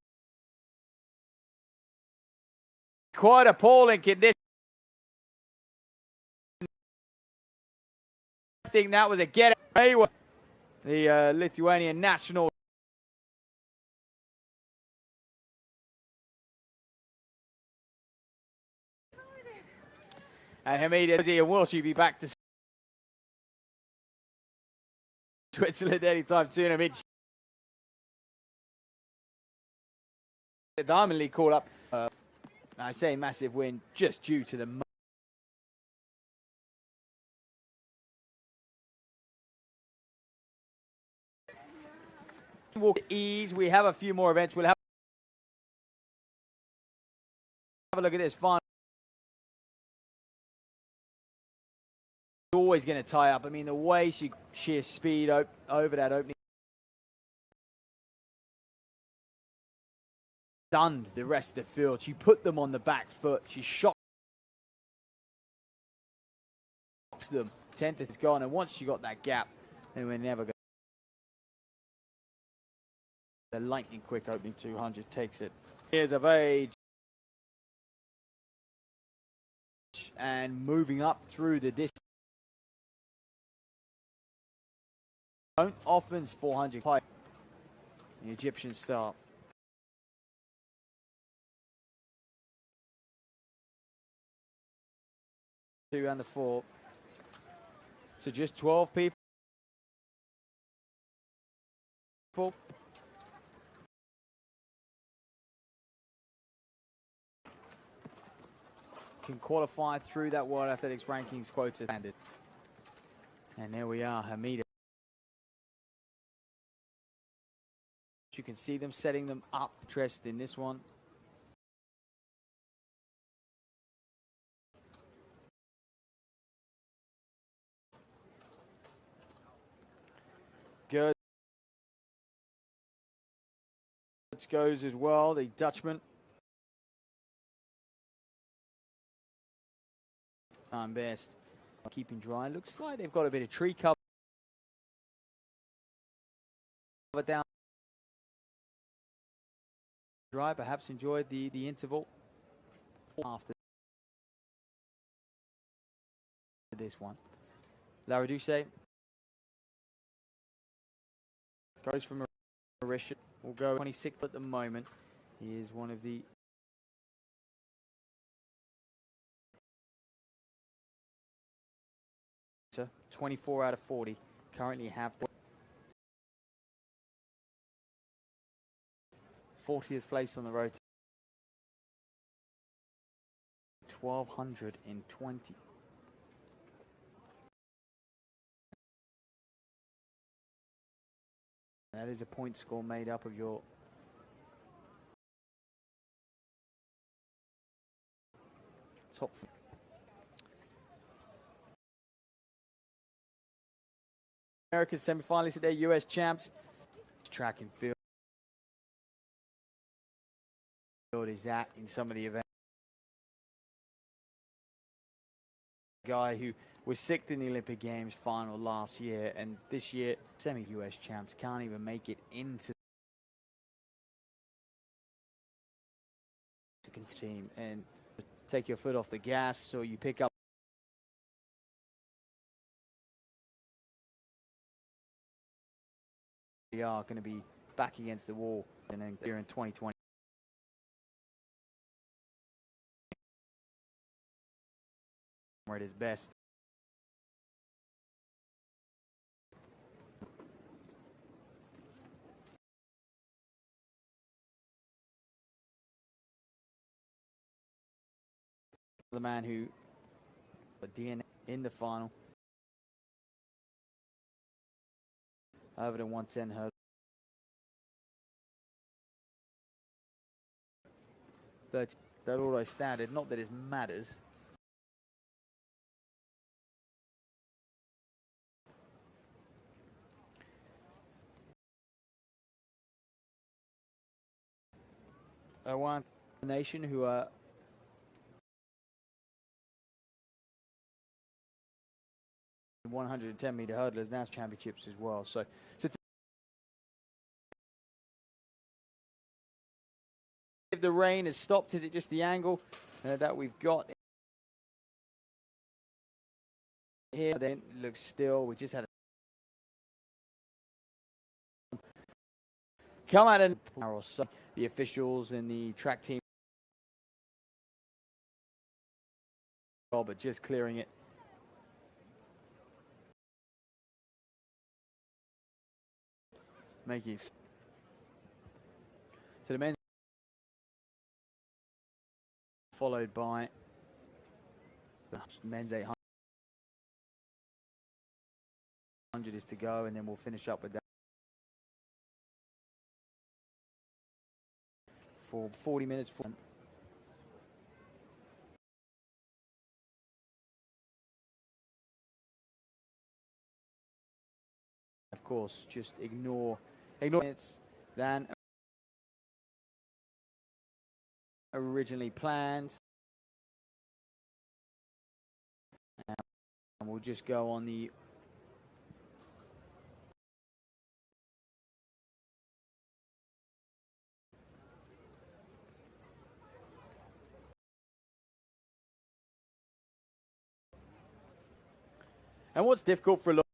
quite appalling condition. I think that was a get. The Lithuanian national. And Hamida, will she be back to Switzerland anytime soon? I mean, the Diamond League call up. I say massive win just due to the walk ease. We have a few more events. We'll have a look at this final. Always going to tie up. I mean, the way she sheer speed over that opening stunned the rest of the field. She put them on the back foot. She shocks them. Is gone, and once she got that gap, then we're never going. The lightning quick opening 200 takes it. Years of age and moving up through the distance. Don't often 400 high. The Egyptian start. Two and the 4. So just 12 people. Can qualify through that World Athletics rankings quota standard. And there we are, Hamida. You can see them setting them up, dressed in this one. Good. Goes as well, the Dutchman. Time best. Keeping dry. Looks like they've got a bit of tree cover down. Dry, perhaps enjoyed the interval after this one. La Reduce goes from Mauritius. Will go 26th at the moment. He is one of the 24 out of 40 currently have the 40th place on the road. 1220. That is a point score made up of your top American semi-finalists at their US champs. Track and field is at in some of the events. Guy who was sixth in the Olympic Games final last year, and this year semi-US champs can't even make it into the team. And take your foot off the gas, so you pick up we are going to be back against the wall and then here in 2020 at his best. The man who DNA in the final over the 110 hurdle. 30, that auto standard, not that it matters. One nation who are – 110-meter hurdlers, national championships as well. So if the rain has stopped, is it just the angle that we've got here? Then it looks still. We just had a come out and the officials and the track team, but just clearing it. Making so the men followed by men's 800 is to go, and then we'll finish up with that for 40 minutes. Of course, just ignore minutes than originally planned, and we'll just go on the and what's difficult for a lot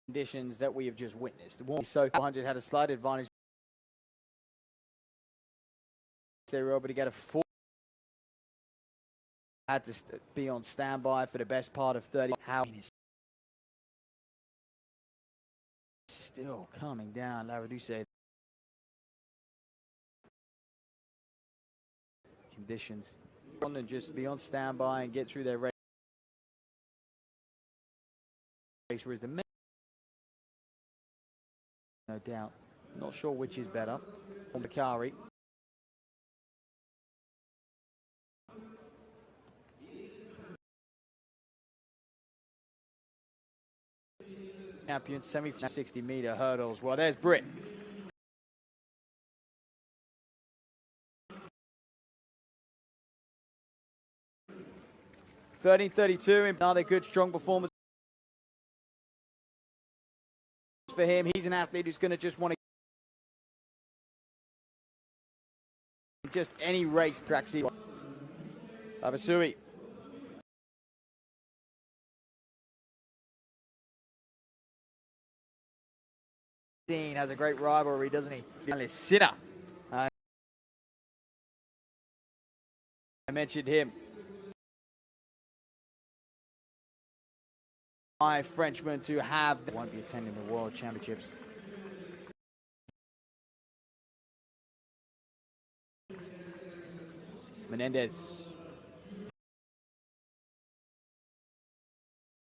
conditions that we have just witnessed. So 400 had a slight advantage. They were able to get a full. Had to be on standby for the best part of 30. How still coming down, Lareduce. Conditions. And just be on standby and get through their race. Whereas the no doubt. Not sure which is better. Bakari. Champion semi-final 60-meter hurdles. Well, there's Britt. (13:32). Another good, strong performance for him. He's an athlete who's going to just want to just any race practice. SUI. Has a great rivalry, doesn't he? Sinner. I mentioned him. My Frenchman to have won't be attending the World Championships. Menendez.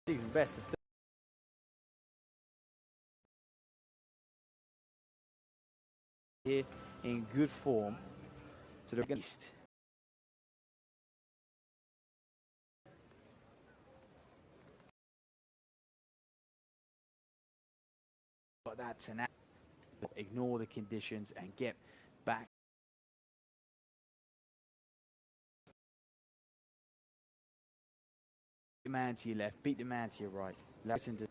Season best of here in good form. So they're against but that's an ignore the conditions and get back. The man to your left, beat the man to your right. Listen to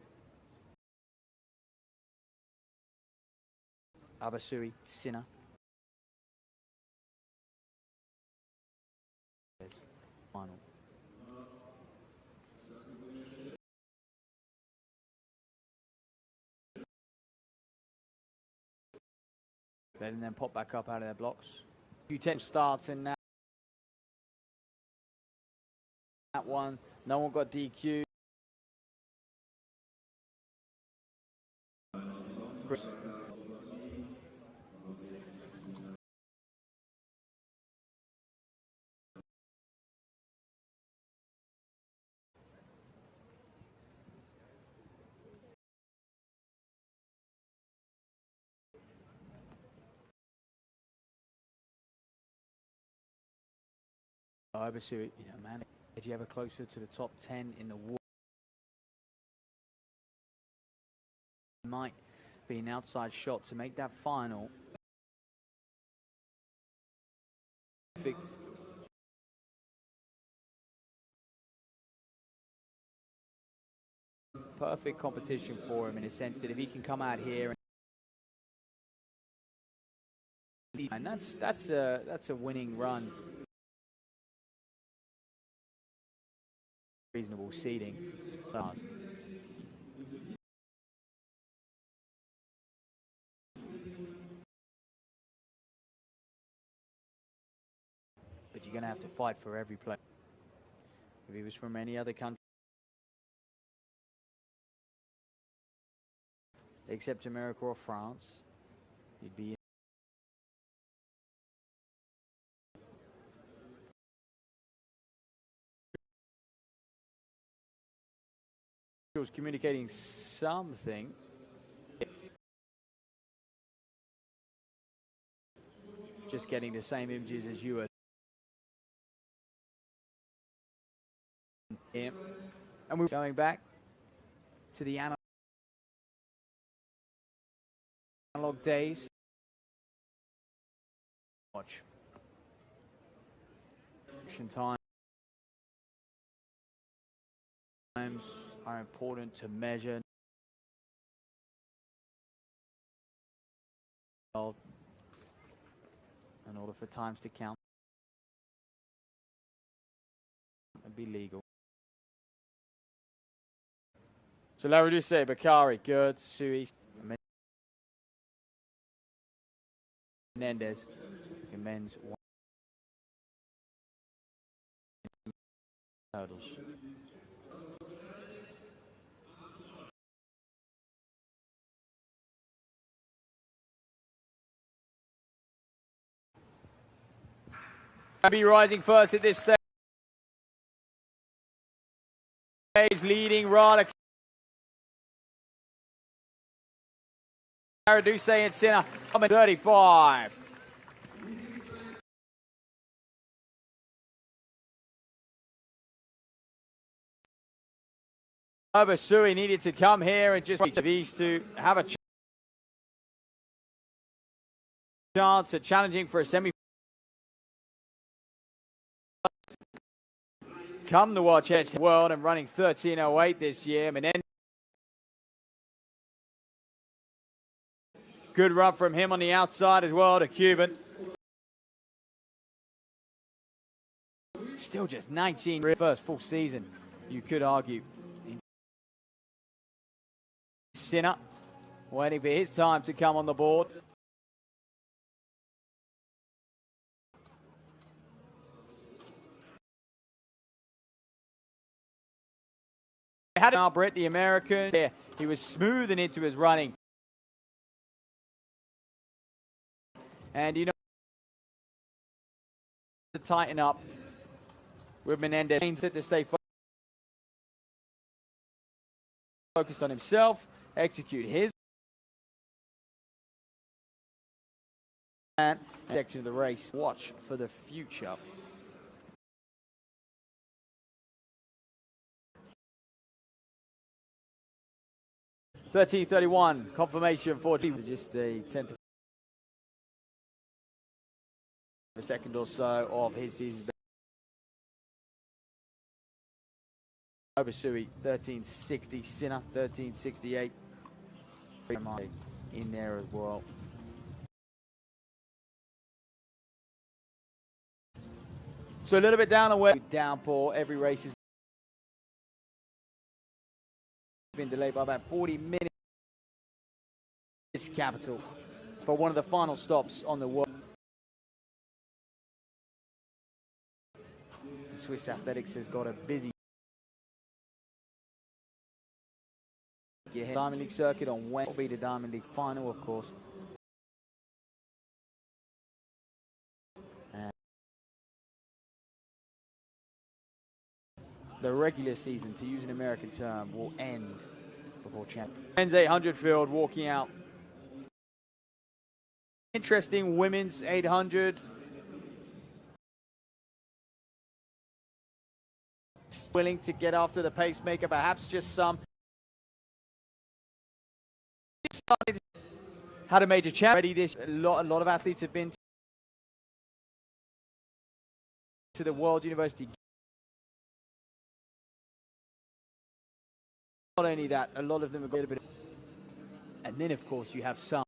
SUI, Sinner. Final. And then pop back up out of their blocks. Few 10 starts in that one. No one got DQ. SUI, man, if you ever closer to the top 10 in the world, might be an outside shot to make that final. Perfect competition for him in a sense that if he can come out here and that's a winning run. Reasonable seeding. But you're going to have to fight for every player. If he was from any other country, except America or France, he'd be. He was communicating something. Just getting the same images as you were. Yeah. And we're going back to the analog days. Watch. Action times are important to measure. In order for times to count and be legal. So Larry do say Bakari, good, Sui, Menendez, in men's one totals. Be rising first at this stage, leading Rada Caraduse and Sinner, 35. SUI needed to come here and just these two have a chance at challenging for a semi. Come to watch the world and running 13:08 this year. Menendez. Good run from him on the outside as well to Cuban. Still just 19 first full season, you could argue. Sinner waiting for his time to come on the board. Had Brett, the American, yeah, he was smoothing into his running. And you know, to tighten up with Menendez to stay focused on himself, execute his section of the race. Watch for the future. 13:31, confirmation for just a tenth of a second or so of his season. SUI 13:60, Sinner 13:68 in there as well. So a little bit down the way, downpour. Every race has been delayed by about 40 minutes. It's capital for one of the final stops on the world. Swiss Athletics has got a busy Diamond League circuit on Wednesday. Will be the Diamond League final, of course. The regular season, to use an American term, will end before champion. Men's 800 field walking out. Interesting women's 800. Willing to get after the pacemaker, perhaps just some. Had a major champ already. This a lot of athletes have been to the World University. Not only that, a lot of them have got a bit of, and then of course you have some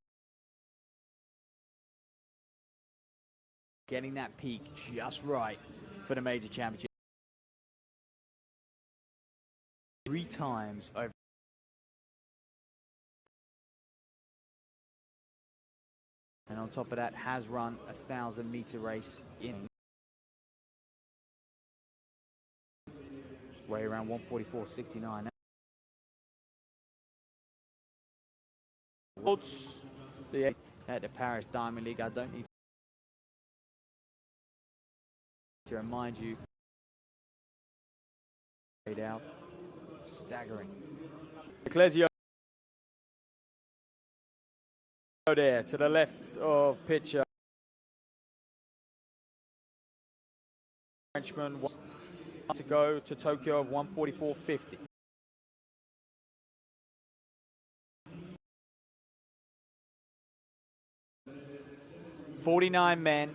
getting that peak just right for the major championship. 3 times over. And on top of that, has run a 1,000-meter race in way around 1:44.69. At the Paris Diamond League, I don't need to remind you. Out, staggering. Ecclesio there to the left of pitcher. Frenchman wants to go to Tokyo of 1:44.50. 49 men,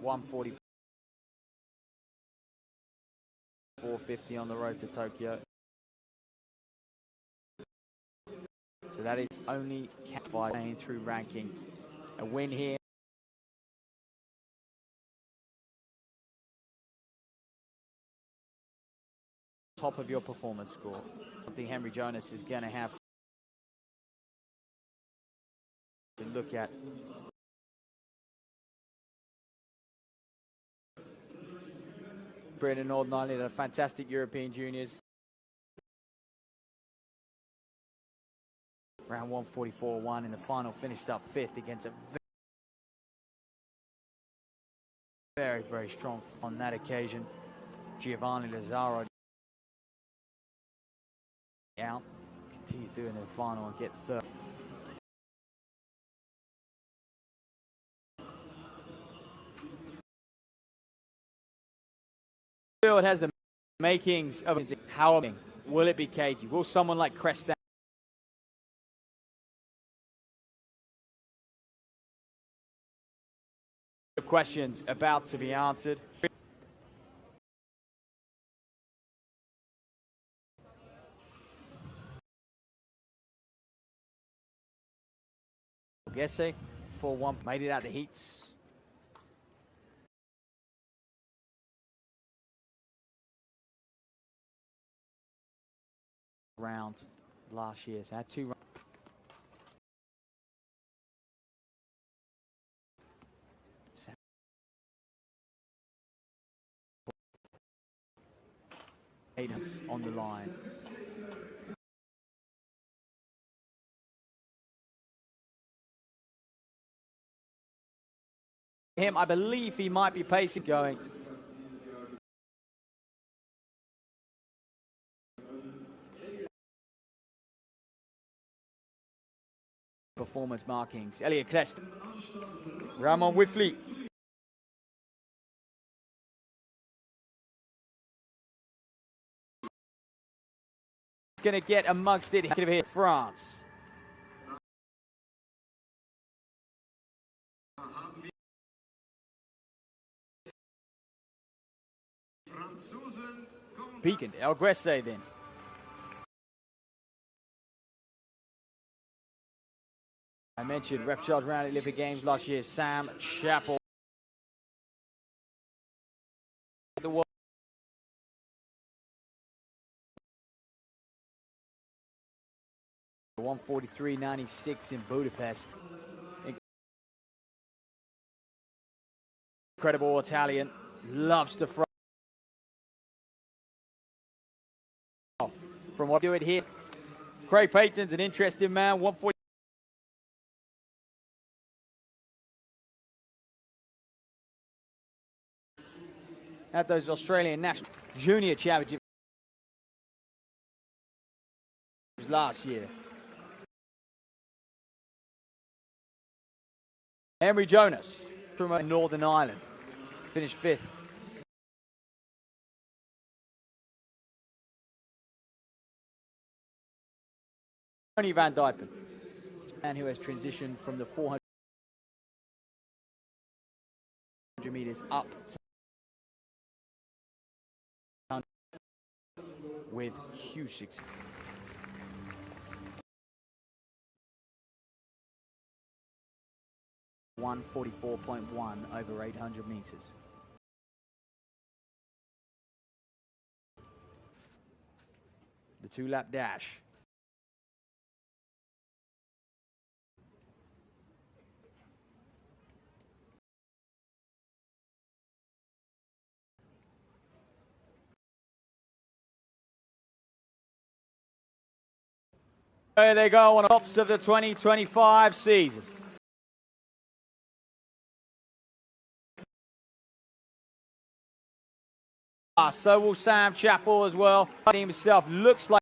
1:44.50 on the road to Tokyo. So that is only capped by playing through ranking. A win here. Top of your performance score. Something Henry Jonas is going to have to look at. Britain and Northern Ireland are fantastic European juniors. Round 1:44.1 in the final, finished up 5th against a very, very strong on that occasion. Giovanni Lazzaro out, continue doing the final and get 3rd. It has the makings of how will it be cagey? Will someone like Crest questions about to be answered? Gesse 4-1 made it out the heats. Round last year, so had 2 rounds. On the line. I believe he might be pacing going. Performance markings. Elliot Crest. Ramon Whiffley. Going to get amongst it here, France. Beacon, El Gresse then. I mentioned Reptiles round at Olympic Games last year, Sam Chappell. The world. $143.96 in Budapest. Incredible Italian, loves to throw. From what we do it here, Craig Payton's an interesting man. 140. At those Australian National Junior Championships last year. Henry Jonas from Northern Ireland finished 5th. Tony Van Dypen, man who has transitioned from the 400 meters up with huge success. $144.1 over 800 meters. The 2-lap dash. There they go on the tops of the 2025 season. So will Sam Chappell as well. He himself looks like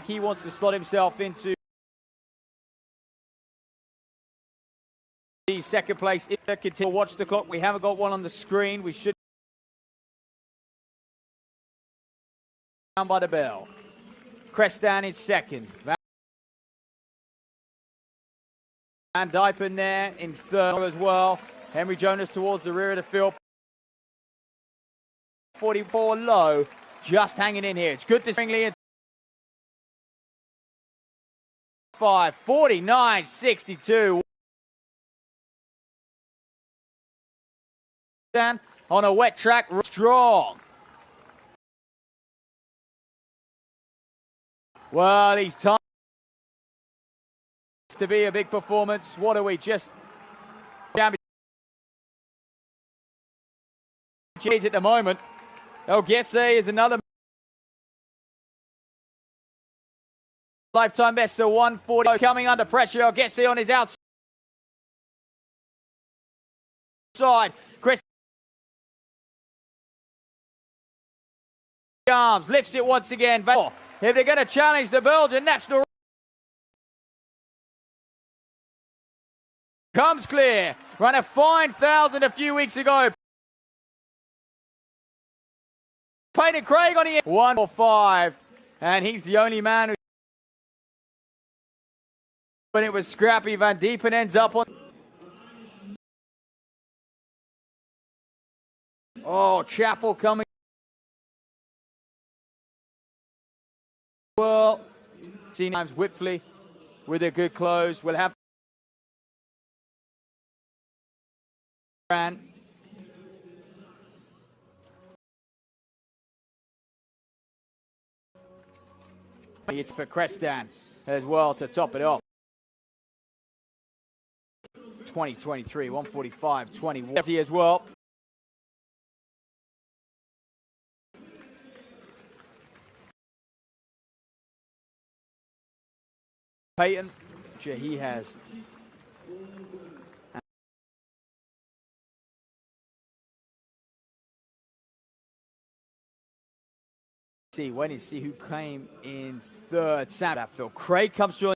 he wants to slot himself into the second place. Continue. Watch the clock. We haven't got one on the screen. We should down by the bell. Crestan in second. Van Dypen there in third as well. Henry Jonas towards the rear of the field. 44 low, just hanging in here. It's good to see. 49.62. On a wet track, strong. Well, he's time to be a big performance. What are we just championship at the moment? El Gresse is another lifetime best, so 140 coming under pressure. El Gresse on his outside. Chris arms, lifts it once again. If they're going to challenge the Belgian national, comes clear. Ran a fine 1,000 a few weeks ago. Payton Craig on the 145, and he's the only man who. When it was scrappy, Van Dypen ends up on. Oh, Chappell coming. Well, times Whitfley with a good close. We'll have. It's for Crestan as well to top it off. 2023, 145, 21 as well. Payton, he has. Wait and see who came in third. Sam Phil Craig comes through.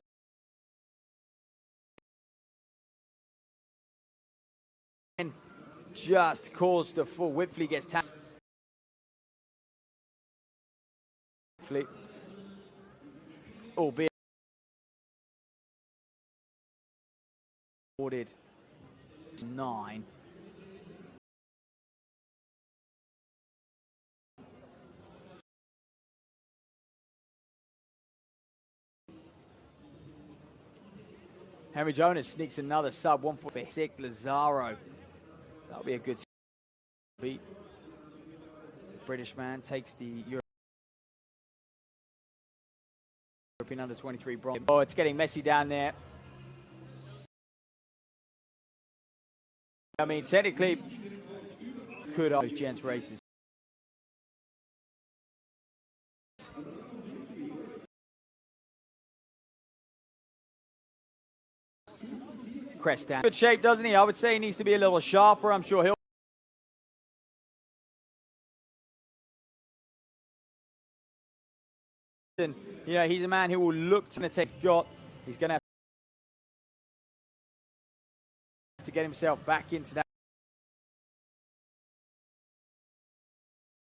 And just calls the full. Whitfley gets tapped. Whitfley. Albeit. Awarded 9. Henry Jonas sneaks another sub 146. Lazaro. That'll be a good beat. British man takes the European under 23 bronze. Oh, it's getting messy down there. I mean, technically, could those gents races. Crest down. Good shape, doesn't he? I would say he needs to be a little sharper. I'm sure he'll. You know, he's a man who will look to take got. He's going to have to get himself back into that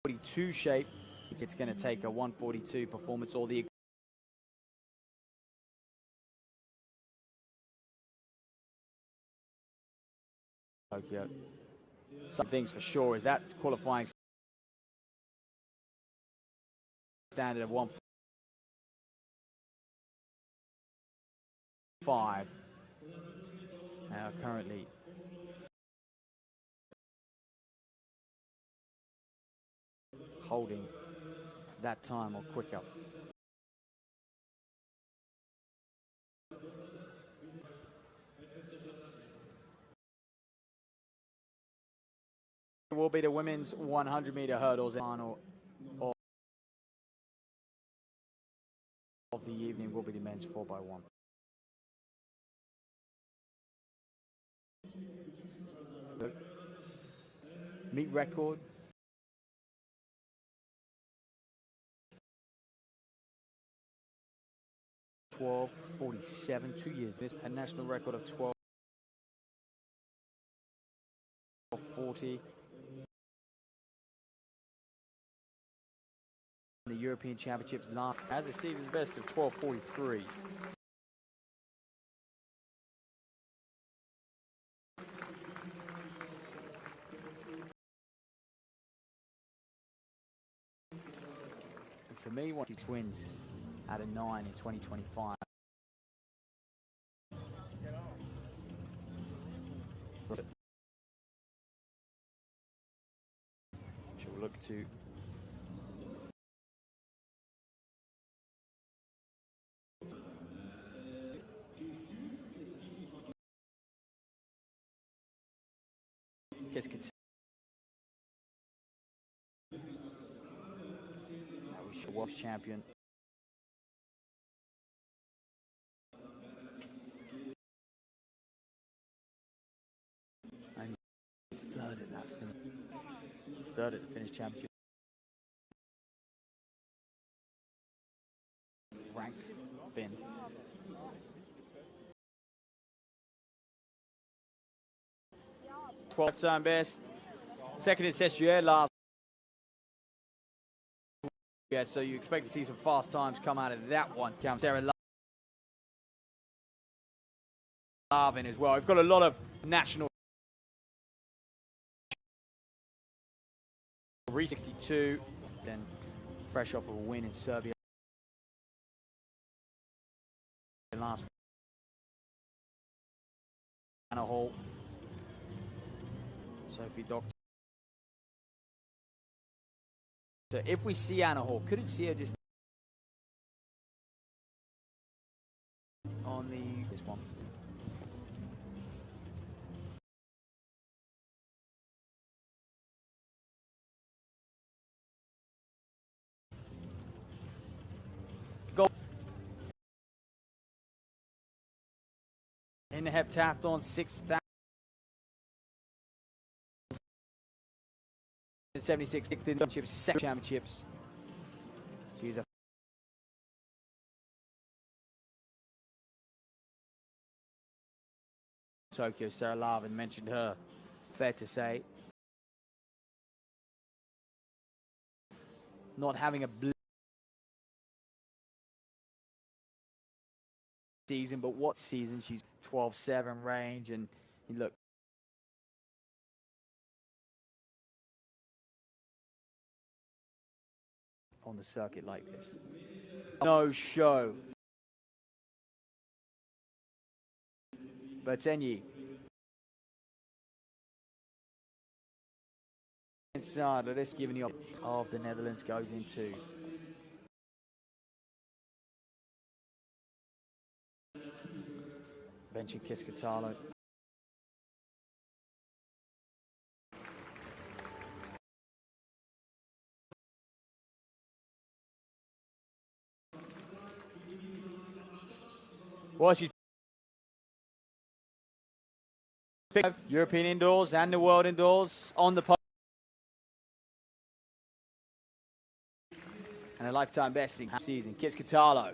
42 shape. It's going to take a 142 performance or the Tokyo. Some things for sure is that qualifying standard of 1.5. Now currently holding that time or quicker. It will be the women's 100-meter hurdles final of the evening. Will be the men's 4x1. Meet record. (12:47), 2 years. A national record of 12:40. The European Championships has a season's best of 12:43. And for me, what he twins out of 9 in 2025. She'll look to World champion. And third at that finish. Third at the Finnish championship. Ranked Finn. Time best. Second in SUI last. Yeah, so you expect to see some fast times come out of that one. Sarah Lavin as well. We've got a lot of national 62, then fresh off of a win in Serbia last Anna Hall. Sophie Doctor. So if we see Anna Hall, couldn't see her just on this one. Gold in the heptathlon, 6,000. 76 championships, second championships. She's a Tokyo. Sarah Lavin mentioned her. Fair to say, not having a season, but what season? She's 12-7 range, and you look. On the circuit like this. No show. Bertenyi. Inside, let's give the of the Netherlands goes into benching Kiskatalo. Well, she picked European indoors and the world indoors on the and a lifetime best in season. Kiskatalo.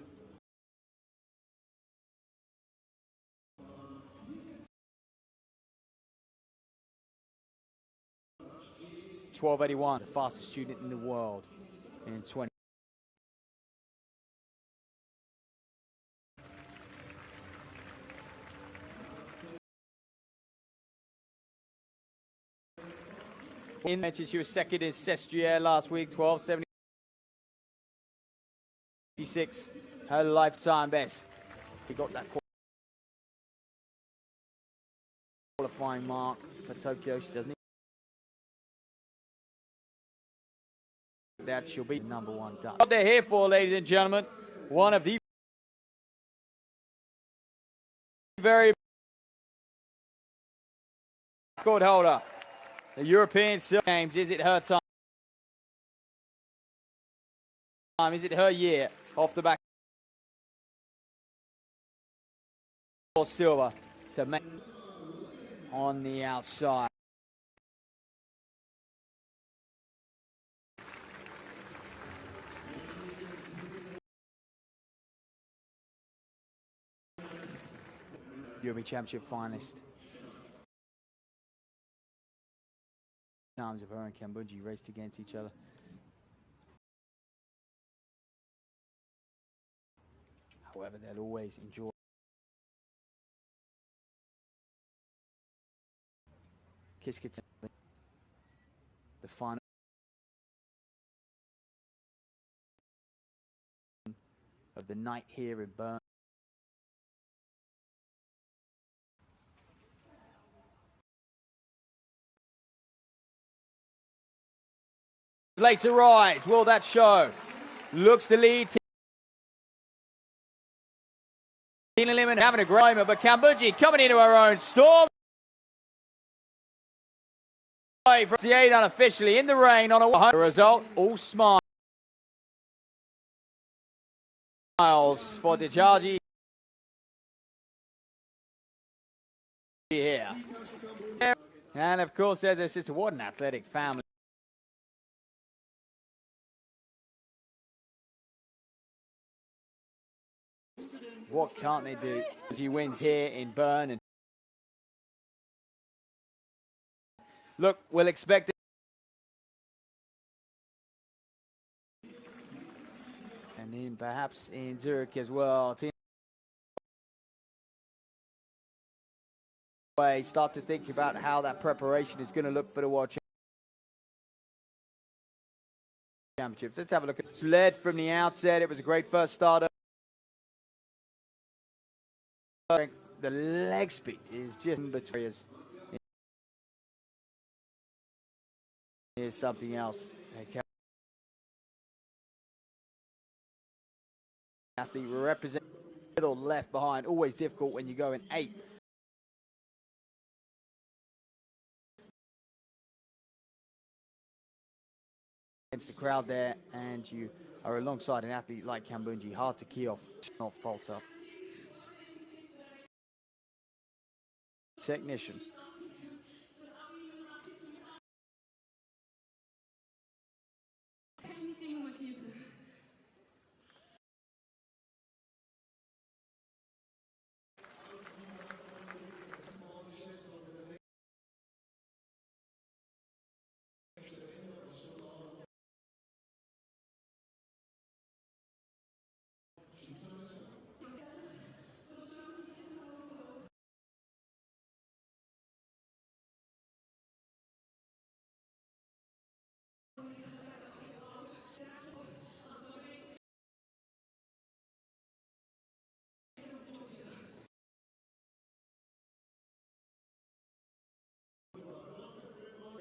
$12.81, the fastest student in the world in 20. In mentioned she was second in Sestriere last week, 12.76, her lifetime best. She got that qualifying mark for Tokyo. She doesn't need that. She'll be number one done. What they're here for, ladies and gentlemen, one of the very record holder, the European Games. Is it her time? Is it her year? Off the back for silver to make on the outside. European Championship finalist. Times of her and Kambundji raced against each other. However, they'll always enjoy Kiskatalo, the final of the night here in Bern. Later rise, will that show? Looks to lead. Tina Limon having a great moment, but Kambundji coming into her own storm. From the 8 unofficially in the rain on a 100 result. All smiles for Dichaji here. And of course, there's her sister. What an athletic family. What can't they do? She wins here in Bern. And look, we'll expect it. And then perhaps in Zurich as well. Start to think about how that preparation is going to look for the World Championships. Let's have a look at it. Led from the outset. It was a great first starter. The leg speed is just between us. Here's something else. Athlete represent middle left behind. Always difficult when you go in 8. Against the crowd there, and you are alongside an athlete like Kambundji. Hard to key off, not fault up. Technician.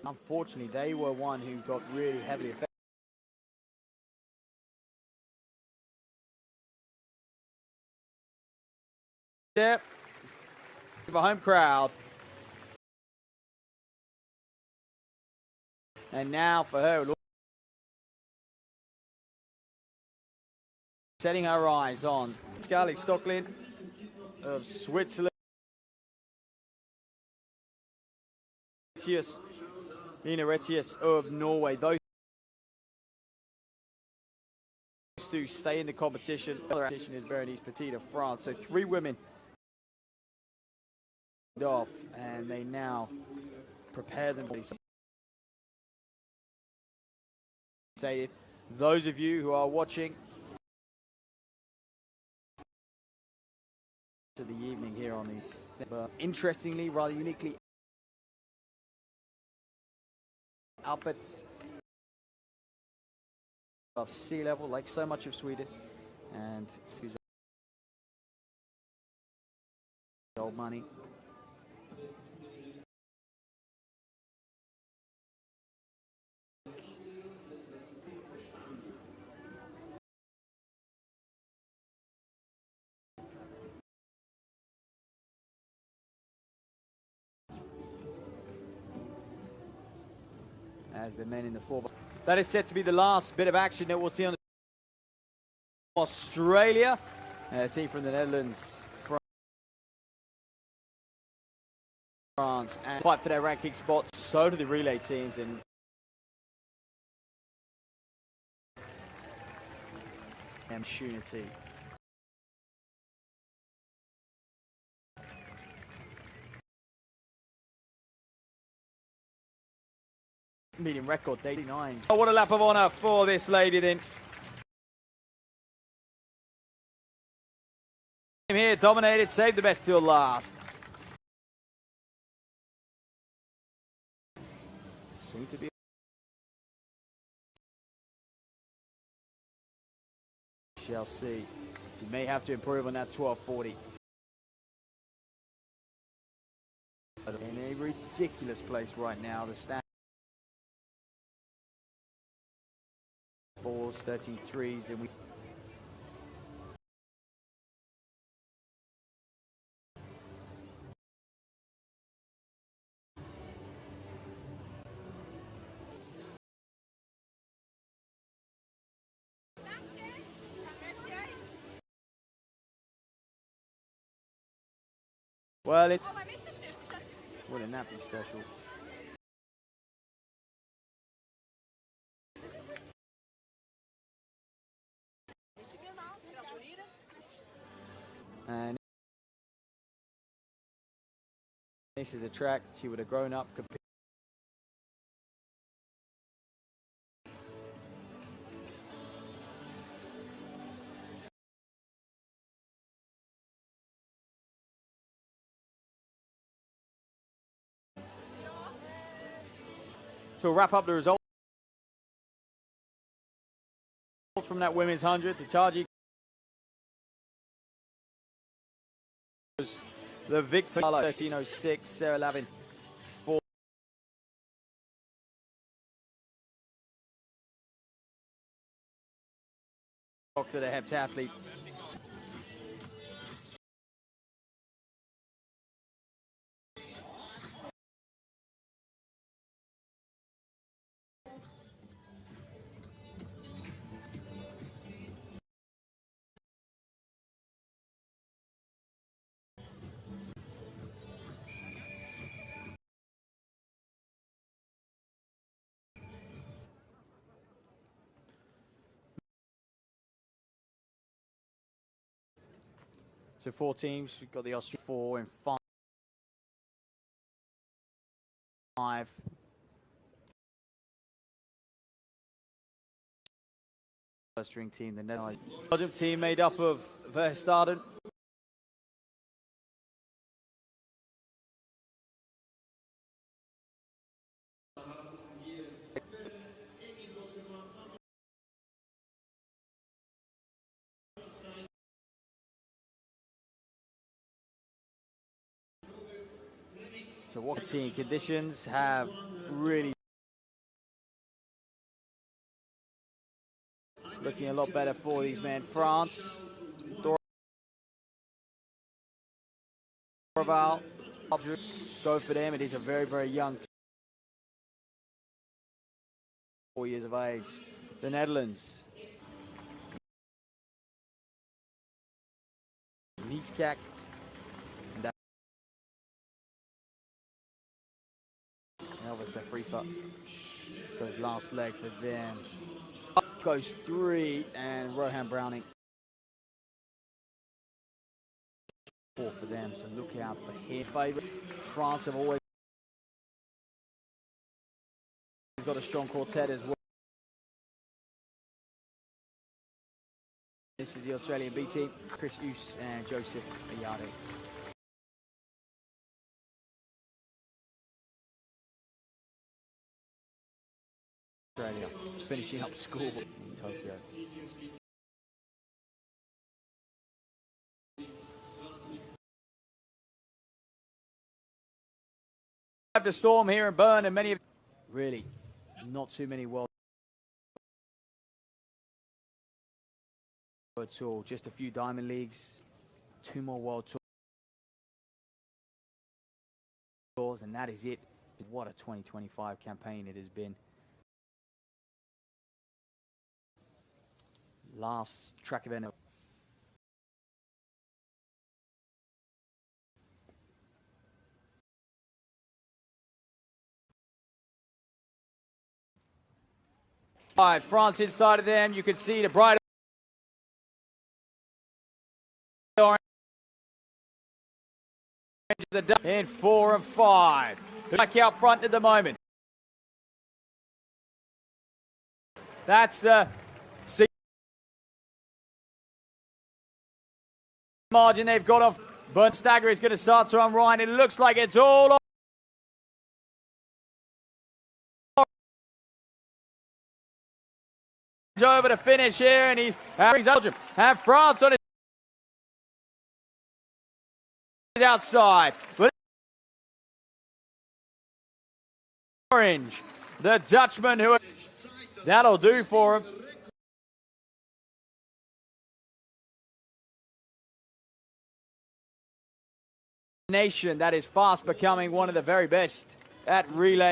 Unfortunately, they were one who got really heavily affected. Yep. The home crowd. And now for her, setting her eyes on Scarlett Stocklin of Switzerland. Nina Retius of Norway. Those two stay in the competition. The other competition is Berenice Petit of France. So 3 women off, and they now prepare them. Those of you who are watching to the evening here on the interestingly, rather uniquely, up at above sea level, like so much of Sweden, and old money. As the men in the 4. That is set to be the last bit of action that we'll see on Australia. A team from the Netherlands, France, and fight for their ranking spots. So do the relay teams in opportunity. Meeting record 89. Oh, what a lap of honour for this lady then. Here, dominated, saved the best till last. Soon to be. Shall see. She may have to improve on that 1240. In a ridiculous place right now. The stand. 4s, 33s, then we. Well, wouldn't that be special? And this is a track she would have grown up. So we'll wrap up the results from that women's 100. The Taji was the victor. 13:06, Sarah Lavin 4. To the heptathlete. So 4 teams. We've got the Australia 4 and 5. First string team, the Netherlands. Belgium team made up of Verstappen, So what team conditions have really looking a lot better for these men. France, Dorval, go for them. It is a very, very young team. 4 years of age. The Netherlands. Nieskak. Elvis, a free throw. Goes last leg for them. Goes 3, and Rohan Browning. 4 for them, so look out for him. Favorite. France have always got a strong quartet as well. This is the Australian B team. Chris Ouse and Joseph Ayade. Australia finishing up school in Tokyo. The storm here in Bern, and many of really not too many world tour, just a few Diamond Leagues, 2 more world tours, and that is it. What a 2025 campaign it has been. Last track event. All right, France inside of them. You can see the bright orange in 4 and 5. Back out front at the moment. That's margin they've got off. Bern Stagger is going to start to unwind. It looks like it's all over to finish here, and he's Belgium have France on his outside. Orange, the Dutchman, who that'll do for him. Nation that is fast becoming one of the very best at relay.